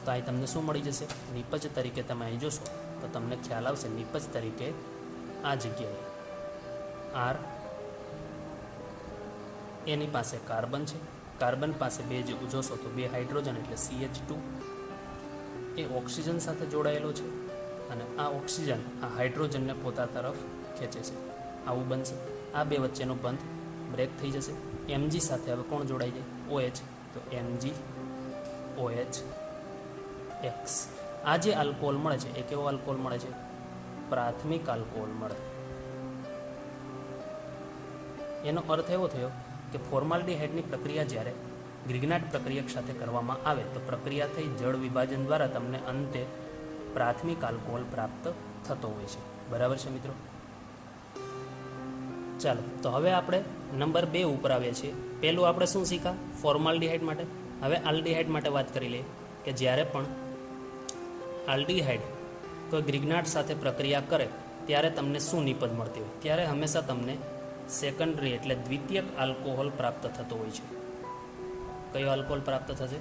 તો અહીં તમને શું મળી જશે? નિપજ તરીકે તમે અહીં જોશો તો તમને ખ્યાલ આવશે. નિપજ તરીકે આ જગ્યાએ R એની પાસે કાર્બન છે, કાર્બન પાસે બે જે જોશો તો બે હાઇડ્રોજન એટલે CH2 એ ઓક્સિજન સાથે જોડાયેલો છે અને આ ઓક્સિજન આ હાઇડ્રોજનને પોતા તરફ ખેંચે છે. આવું બનશે. આ બે વચ્ચેનો બંધ બ્રેક થઈ જશે. Mg સાથે હવે કોણ જોડાઈ જાય? OH. તો MgOH X. આ જે આલ્કોહોલ મળે છે એ કેવો આલ્કોહોલ મળે છે? પ્રાથમિક આલ્કોહોલ મળે. એનો અર્થ એવો થયો કે ફોર્માલ્ડીહાઇડની પ્રક્રિયા જ્યારે ગ્રિગ્નાટ પ્રક્રિયક સાથે કરવામાં આવે તો પ્રક્રિયા થઈ જળ વિભાજન દ્વારા તમને અંતે પ્રાથમિક આલ્કોહોલ પ્રાપ્ત થતો હોય છે. બરાબર છે મિત્રો? ચાલો, તો હવે આપણે નંબર 2 ઉપર આવ્યા છીએ. પહેલું આપણે શું શીખ્યા? ફોર્માલ્ડીહાઇડ માટે. હવે આલ્ડીહાઇડ માટે વાત કરી લઈએ કે જ્યારે પણ આલ્ડીહાઇડ કોઈ ગ્રિગ્નાટ સાથે પ્રક્રિયા કરે ત્યારે તમને શું નિપજ મળતી હોય? ત્યારે હંમેશા તમને સેકન્ડરી એટલે દ્વિતીયક આલ્કોહોલ પ્રાપ્ત થતો હોય છે. કયો આલ્કોહોલ પ્રાપ્ત થશે?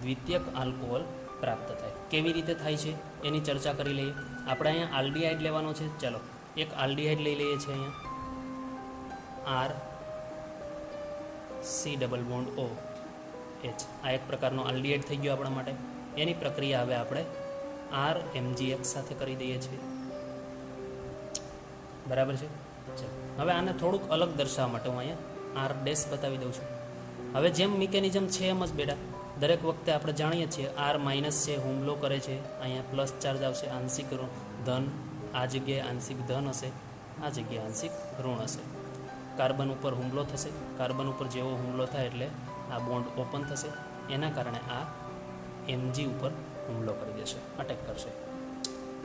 દ્વિતીયક આલ્કોહોલ પ્રાપ્ત થાય. કેવી રીતે થાય છે એની ચર્ચા કરી લઈએ. આપણે અહીંયા આલ્ડીહાઇડ લેવાનો છે. ચલો, એક આલ્ડીહાઇડ લઈ લઈએ છીએ. અહીંયા COOH આ એક પ્રકારનો આલ્ડીહાઇડ થઈ ગયો આપણા માટે. એની પ્રક્રિયા હવે આપણે RMgX સાથે કરી દઈએ છીએ. બરાબર છે. ચાલો હવે આને થોડુંક અલગ દર્શાવવા માટે હું અહીંયા R ડેશ બતાવી દઉં છું. હવે જેમ મિકેનિઝમ છે એમ જ બેટા દરેક વખતે આપણે જાણીએ છીએ R માઇનસ છે, હુમલો કરે છે, અહીંયા પ્લસ ચાર્જ આવશે, આંશિક ધન, આ જગ્યાએ આંશિક ધન હશે, આ જગ્યાએ આંશિક ઋણ હશે. કાર્બન ઉપર હુમલો થશે, કાર્બન ઉપર જેવો હુમલો થાય એટલે આ બોન્ડ ઓપન થશે, એના કારણે આ Mg ઉપર હુમલો કરી દેશે, અટેક કરશે.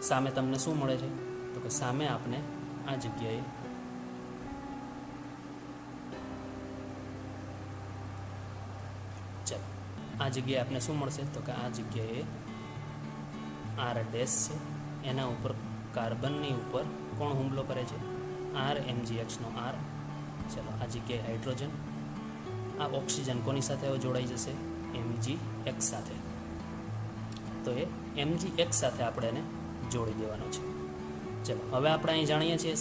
સામે તમને શું મળે છે? તો કે સામે આપણે આ જગ્યાએ ચાલો આ જગ્યાએ આપણે શું મળશે? તો કે આ જગ્યાએ R ડેશ છે, એના ઉપર કાર્બનની ઉપર કોણ હુમલો કરે છે? RMgX નો R. ચાલો આ જગ્યાએ હાઇડ્રોજન, આ ઓક્સિજન કોની સાથે હવે જોડાઈ જશે? Mgx સાથે. તો એ Mgx સાથે આપણે એને જોડી દેવાનો છે. ચલો હવે આપણે અહીં જાણીએ છીએ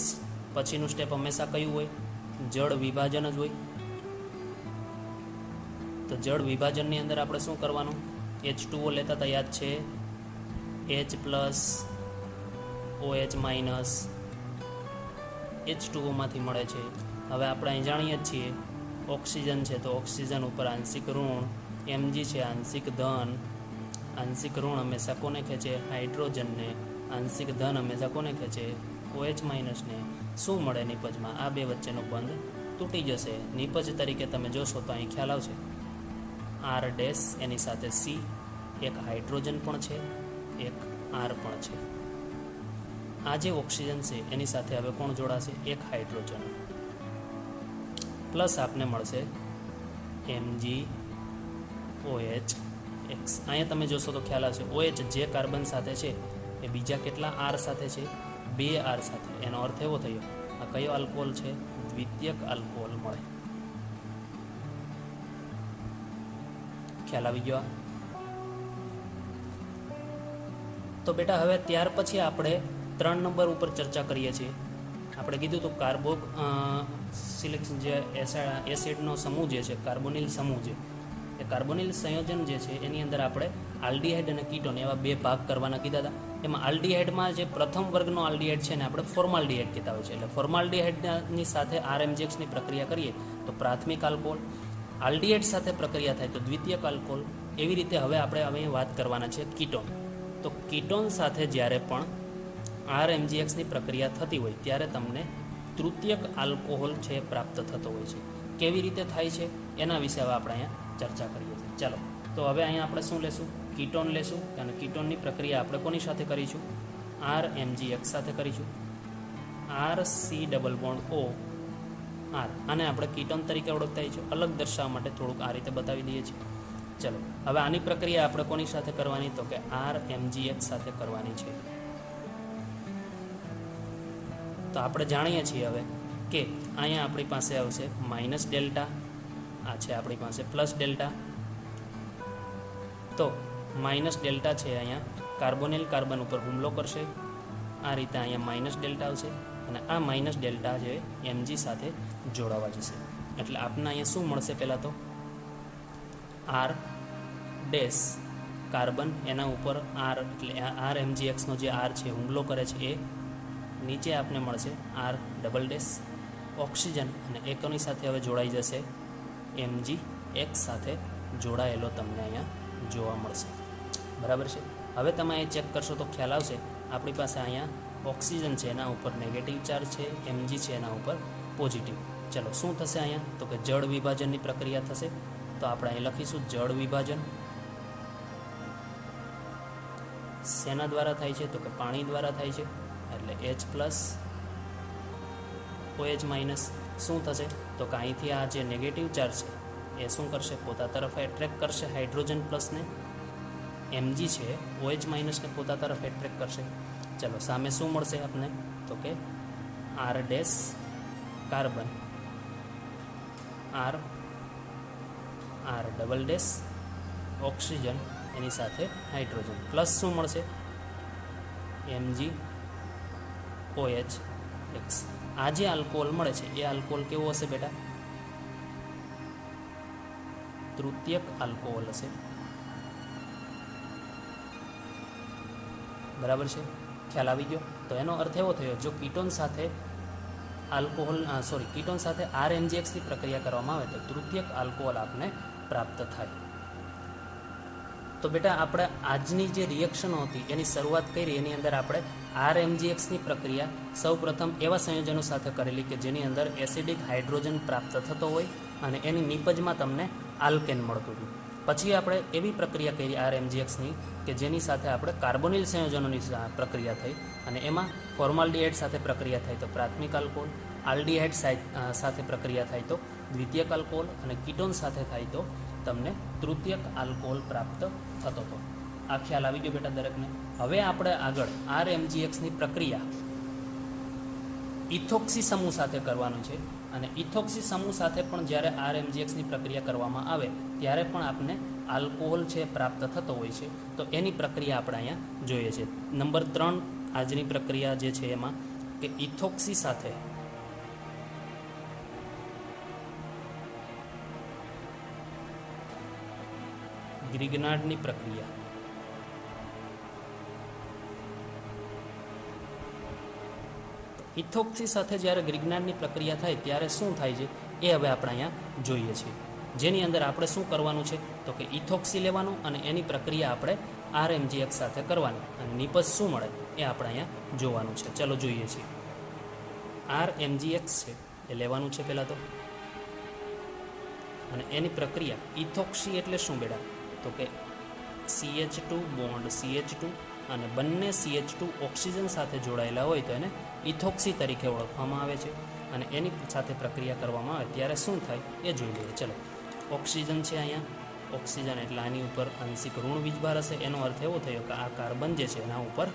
પછીનું સ્ટેપ હંમેશા કયું હોય? જળ વિભાજન જ હોય. તો જળ વિભાજનની અંદર આપણે શું કરવાનું? H2O લેતા હતા, યાદ છે? H plus OH minus H2O માંથી મળે છે. હવે આપણે અહીં જાણીએ જ છીએ ઓક્સિજન છે, તો ઓક્સિજન ઉપર આંશિક ઋણ, Mg છે આંશિક ધન. આંશિક ઋણ હંમેશા કોને ખેંચે? હાઇડ્રોજનને. આંશિક ધન હંમેશા કોને ખેંચે? OH માઇનસને. શું મળે નિપજમાં? આ બે વચ્ચેનો બંધ તૂટી જશે. નિપજ તરીકે તમે જોશો તો અહીં ખ્યાલ આવશે R ડેશ, એની સાથે C, એક હાઇડ્રોજન પણ છે, એક R પણ છે. આ જે ઓક્સિજન છે એની સાથે હવે કોણ જોડાશે? એક હાઇડ્રોજન. પ્લસ આપને મળશે MgOH. અહીંયા તમે જોશો તો ખ્યાલ આવશે OH જે કાર્બન સાથે છે એ બીજા કેટલા R સાથે છે? 2 R સાથે. એનો અર્થ એવો થયો આ કયો આલ્કોહોલ છે? દ્વિતીયક આલ્કોહોલ મળે. ખ્યાલ આવી ગયો? તો બેટા હવે ત્યાર પછી આપણે 3 નંબર ઉપર ચર્ચા કરીએ છીએ. આપણે કીધું તો કાર્બોક્સિલિક જે એસિડનો સમૂહ જે છે, કાર્બોનિલ સમૂહ છે, એ કાર્બોનિલ સંયોજન જે છે એની અંદર આપણે આલ્ડીહાઇડ અને કીટોન એવા 2 ભાગ કરવાના કીધા હતા. એમાં આલ્ડીહાઇડમાં જે પ્રથમ વર્ગનો આલ્ડીહાઇડ છે ને આપણે ફોર્માલ્ડીહાઇડ કહેતા હોય છે. એટલે ફોર્માલ્ડીહાઇડની સાથે RMgXની પ્રક્રિયા કરીએ તો પ્રાથમિક આલ્કોહોલ, આલ્ડીહાઇડ સાથે પ્રક્રિયા થાય તો દ્વિતીયક આલ્કોહોલ. એવી રીતે હવે આપણે હવે વાત કરવાના છે કીટોન. તો કીટોન સાથે જ્યારે પણ RMgXની પ્રક્રિયા થતી હોય ત્યારે તમને તૃતીયક આલ્કોહોલ છે પ્રાપ્ત થતો હોય છે. કેવી રીતે થાય છે એના વિશે હવે આપણે અહીંયા ચર્ચા કરીએ છીએ. ચાલો તો હવે અહીંયા આપણે શું લેશું? કીટોન લેશું. અને કીટોનની પ્રક્રિયા આપણે કોની સાથે કરીશું? RMgX સાથે કરીશું. RC⋯O R. આને આપણે કીટોન તરીકે ઓળખતા છીએ. અલગ દર્શાવવા માટે થોડુંક આ રીતે બતાવી દઈએ છીએ. ચલો હવે આની પ્રક્રિયા આપણે કોની સાથે કરવાની? તો કે RMgX સાથે કરવાની છે. તો આપણે જાણીએ છીએ હવે કે અહીંયા આપણી પાસે આવશે માઇનસ ડેલ્ટા, આ છે આપણી પાસે પ્લસ ડેલ્ટા. તો માઇનસ ડેલ્ટા છે અહીંયા કાર્બોનિલ કાર્બન ઉપર હુમલો કરશે, આ રીતે અહીંયા માઇનસ ડેલ્ટા આવશે અને આ માઇનસ ડેલ્ટા છે Mg સાથે જોડાવા જશે. એટલે આપને અહીંયા શું મળશે? પહેલાં તો R ડેશ કાર્બન, એના ઉપર R એટલે RMgXનો જે R છે હુમલો કરે છે એ. નીચે આપને મળશે R ડબલ ડેશ ઓક્સિજન અને એકોની સાથે હવે જોડાઈ જશે MgX સાથે જોડાયેલો તમને અહીંયા જોવા મળશે. બરાબર છે. હવે તમે અહીં ચેક કરશો તો ખ્યાલ આવશે આપણી પાસે અહીંયા ઓક્સિજન છે એના ઉપર નેગેટિવ ચાર્જ છે, Mg છે એના ઉપર પોઝિટિવ. ચલો શું થશે અહીંયા? તો કે જળ વિભાજનની પ્રક્રિયા થશે. તો આપણે અહીં લખીશું જળ વિભાજન. શેના દ્વારા થાય છે? તો કે પાણી દ્વારા થાય છે. એટલે H પ્લસ OH માઇનસ. શું થશે? તો કે અહીંથી આ જે નેગેટિવ ચાર્જ છે એ શું કરશે? પોતા તરફ એટ્રેક્ટ કરશે હાઇડ્રોજન પ્લસને. Mg છે OH માઇનસને પોતા તરફ એટ્રેક્ટ કરશે. ચલો સામે શું મળશે આપને? તો કે R dash carbon, R double dash oxygen, એની સાથે હાઇડ્રોજન પ્લસ શું મળશે? MgOH. આ જે આલ્કોહોલ મળે છે એ આલ્કોહોલ કેવો હશે બેટા? તૃતીયક આલ્કોહોલ હશે. બરાબર છે, ખ્યાલ આવી ગયો. તો એનો અર્થ એવો થયો, જો કીટોન સાથે કીટોન સાથે RMGXની પ્રક્રિયા કરવામાં આવે તો તૃતીયક આલ્કોહોલ આપને પ્રાપ્ત થાય. તો બેટા આપણે આજની જે રિએક્શનો હતી એની શરૂઆત કરી, એની અંદર આપણે RMGXની પ્રક્રિયા સૌપ્રથમ એવા સંયોજનો સાથે કરેલી કે જેની અંદર એસિડિક હાઇડ્રોજન પ્રાપ્ત થતો હોય અને એની નિપજમાં તમને આલ્કેન મળતું હતું. પછી આપણે એવી પ્રક્રિયા કરી RMGXની કે જેની સાથે આપણે કાર્બોનિલ સંયોજનોની પ્રક્રિયા થઈ અને એમાં ફોર્માલ્ડિહાઇડ સાથે પ્રક્રિયા થાય તો પ્રાથમિક આલ્કોહોલ, આલ્ડિહાઇડ સાથે પ્રક્રિયા થાય તો દ્વિતીયક આલ્કોહોલ અને કીટોન સાથે થાય તો તમને તૃતીયક આલ્કોહોલ પ્રાપ્ત થતો હતો. આ ખ્યાલ આવી ગયો બેટા દરેકને. હવે આપણે આગળ RMGXની પ્રક્રિયા ઇથોક્સી સમૂહ સાથે કરવાનું છે અને ઇથોક્સી સમૂહ સાથે પણ જ્યારે RMGXની પ્રક્રિયા કરવામાં આવે ત્યારે પણ આપને આલ્કોહોલ છે પ્રાપ્ત થતો હોય છે. તો એની પ્રક્રિયા આપણે અહીંયા જોઈએ છે. નંબર 3 આજની પ્રક્રિયા જે છે એમાં કે ઇથોક્સી સાથે ગ્રિગ્નાર્ડની પ્રક્રિયા. ઇથોક્સી સાથે જ્યારે ગ્રિગ્નાર્ડની પ્રક્રિયા થાય ત્યારે શું થાય છે એ હવે આપણે અહીંયા જોઈએ છીએ. જેની અંદર આપણે શું કરવાનું છે તો કે ઇથોક્સી લેવાનું અને એની પ્રક્રિયા આપણે RMGX સાથે કરવાની અને નિપજ શું મળે એ આપણે અહીંયા જોવાનું છે. ચલો જોઈએ છીએ. RMGX છે એ લેવાનું છે પહેલાં તો, અને એની પ્રક્રિયા ઇથોક્સી એટલે શું બેટા તો કે CH2 બોન્ડ CH2 અને બંને CH2 ઓક્સિજન સાથે જોડાયેલા હોય તો એને ઇથોક્સી તરીકે ઓળખવામાં આવે છે. અને એની સાથે પ્રક્રિયા કરવામાં આવે ત્યારે શું થાય એ જોઈ લઈએ. ચલો, ઓક્સિજન છે અહીંયા, ઓક્સિજન એટલે આની ઉપર આંશિક ઋણ વીજભાર હશે. એનો અર્થ એવો થયો કે આ કાર્બન જે છે એના ઉપર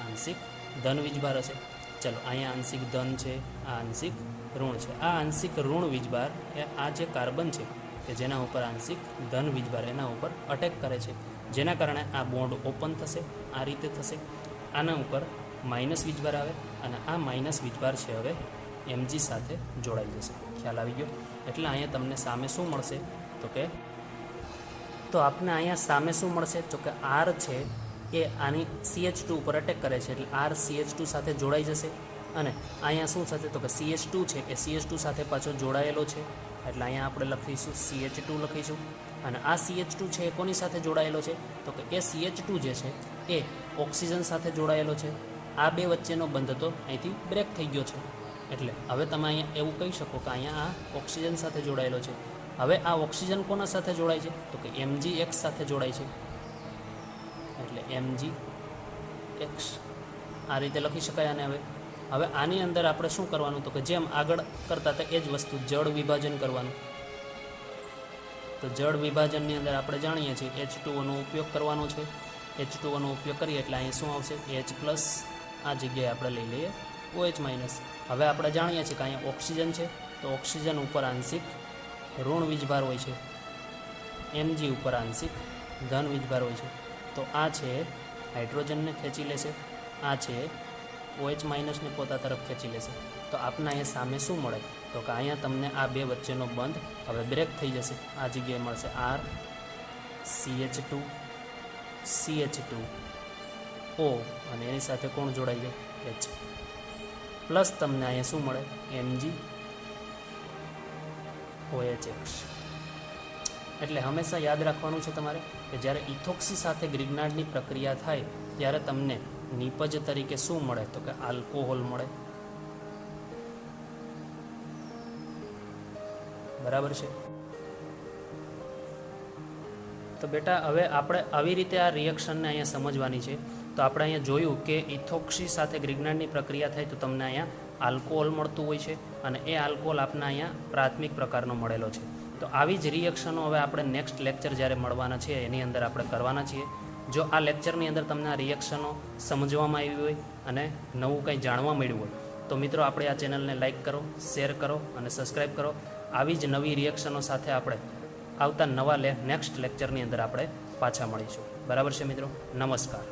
આંશિક ધન વીજભાર હશે. ચલો, અહીંયા આંશિક ધન છે, આ આંશિક ઋણ છે. આ આંશિક ઋણ વીજભાર એ આ જે કાર્બન છે કે જેના ઉપર આંશિક ધન વીજભાર એના ઉપર અટેક કરે છે, જેના કારણે આ બોન્ડ ઓપન થશે, આ રીતે થશે. આના ઉપર માઇનસ વીજભાર આવે અને આ માઇનસ વીજભાર છે હવે Mg સાથે જોડાઈ જશે. ખ્યાલ આવી ગયો. એટલે અહીંયા તમને સામે શું મળશે તો આપને અહીંયા સામે શું મળશે તો કે R છે એ આની CH2 ઉપર અટેક કરે છે એટલે R CH2 સાથે જોડાઈ જશે. અને અહીંયા શું થશે તો કે CH2 છે એ CH2 સાથે પાછો જોડાયેલો છે એટલે અહીંયા આપણે લખીશું CH2 લખીશું. અને આ CH2 છે એ કોની સાથે જોડાયેલો છે તો કે એ CH2 જે છે એ ઓક્સિજન સાથે જોડાયેલો છે. આ બે વચ્ચેનો બંધ તો અહીંથી બ્રેક થઈ ગયો છે. એટલે હવે તમે અહીંયા એવું કહી શકો કે અહીંયા આ ઓક્સિજન સાથે જોડાયેલો છે. હવે આ ઓક્સિજન કોના સાથે જોડાય છે તો કે MgX સાથે જોડાય છે એટલે MgX આ રીતે લખી શકાય. અને હવે આની અંદર આપણે શું કરવાનું તો કે જેમ આગળ કરતા હતા એ જ વસ્તુ, જળ વિભાજન કરવાનું. તો જળ વિભાજનની અંદર આપણે જાણીએ છીએ H2O નો ઉપયોગ કરવાનો છે. H2O નો ઉપયોગ કરીએ એટલે અહીં શું આવશે H+, આ જગ્યાએ આપણે લઈ લઈએ OH-. હવે આપણે જાણીએ છીએ કે અહીંયા ઓક્સિજન છે તો ઓક્સિજન ઉપર આંશિક ઋણ વીજભાર હોય છે, Mg ઉપર આંશિક ધન વીજભાર હોય છે. તો આ છે હાઇડ્રોજનને ખેંચી લેશે, આ છે OH- ને પોતા તરફ ખેંચી લેશે. તો આપને અહીંયા સામે શું મળે તો કે અહીંયા તમને આ બે વચ્ચેનો બંધ હવે બ્રેક થઈ જશે. આ જગ્યાએ મળશે R CH2 CH2 O અને એની સાથે કોણ જોડાઈ જાય H પ્લસ તમને અહીંયા શું મળે Mg OHX. એટલે હંમેશા યાદ રાખવાનું છે તમારે કે જ્યારે ઇથોક્સી સાથે ગ્રિગ્નાર્ડની પ્રક્રિયા થાય ત્યારે તમને નિપજ તરીકે શું મળે તો કે આલ્કોહોલ મળે. બરાબર છે. તો બેટા હવે આપણે આવી રીતે આ રિએક્શનને અહીંયા સમજવાની છે. તો આપણે અહીંયા જોયું કે ઇથોક્સી સાથે ગ્રિગ્નાર્ડની પ્રક્રિયા થાય તો તમને અહીંયા આલ્કોહોલ મળતું હોય છે અને એ આલ્કોહોલ આપને અહીંયા પ્રાથમિક પ્રકારનો મળેલો છે. તો આવી જ રિએક્શનો હવે આપણે નેક્સ્ટ લેક્ચર જ્યારે મળવાના છે એની અંદર આપણે કરવાના છીએ. જો આ લેક્ચરની અંદર તમને આ રિએક્શનો સમજવામાં આવી હોય અને નવું કંઈ જાણવા મળ્યું હોય તો મિત્રો આપણે આ ચેનલને લાઇક કરો, શેર કરો અને સબસ્ક્રાઈબ કરો. આવી જ નવી રિએક્શનો સાથે આપણે આવતા નવા નેક્સ્ટ લેક્ચરની અંદર આપણે પાછા મળીશું. બરાબર છે મિત્રો. નમસ્કાર.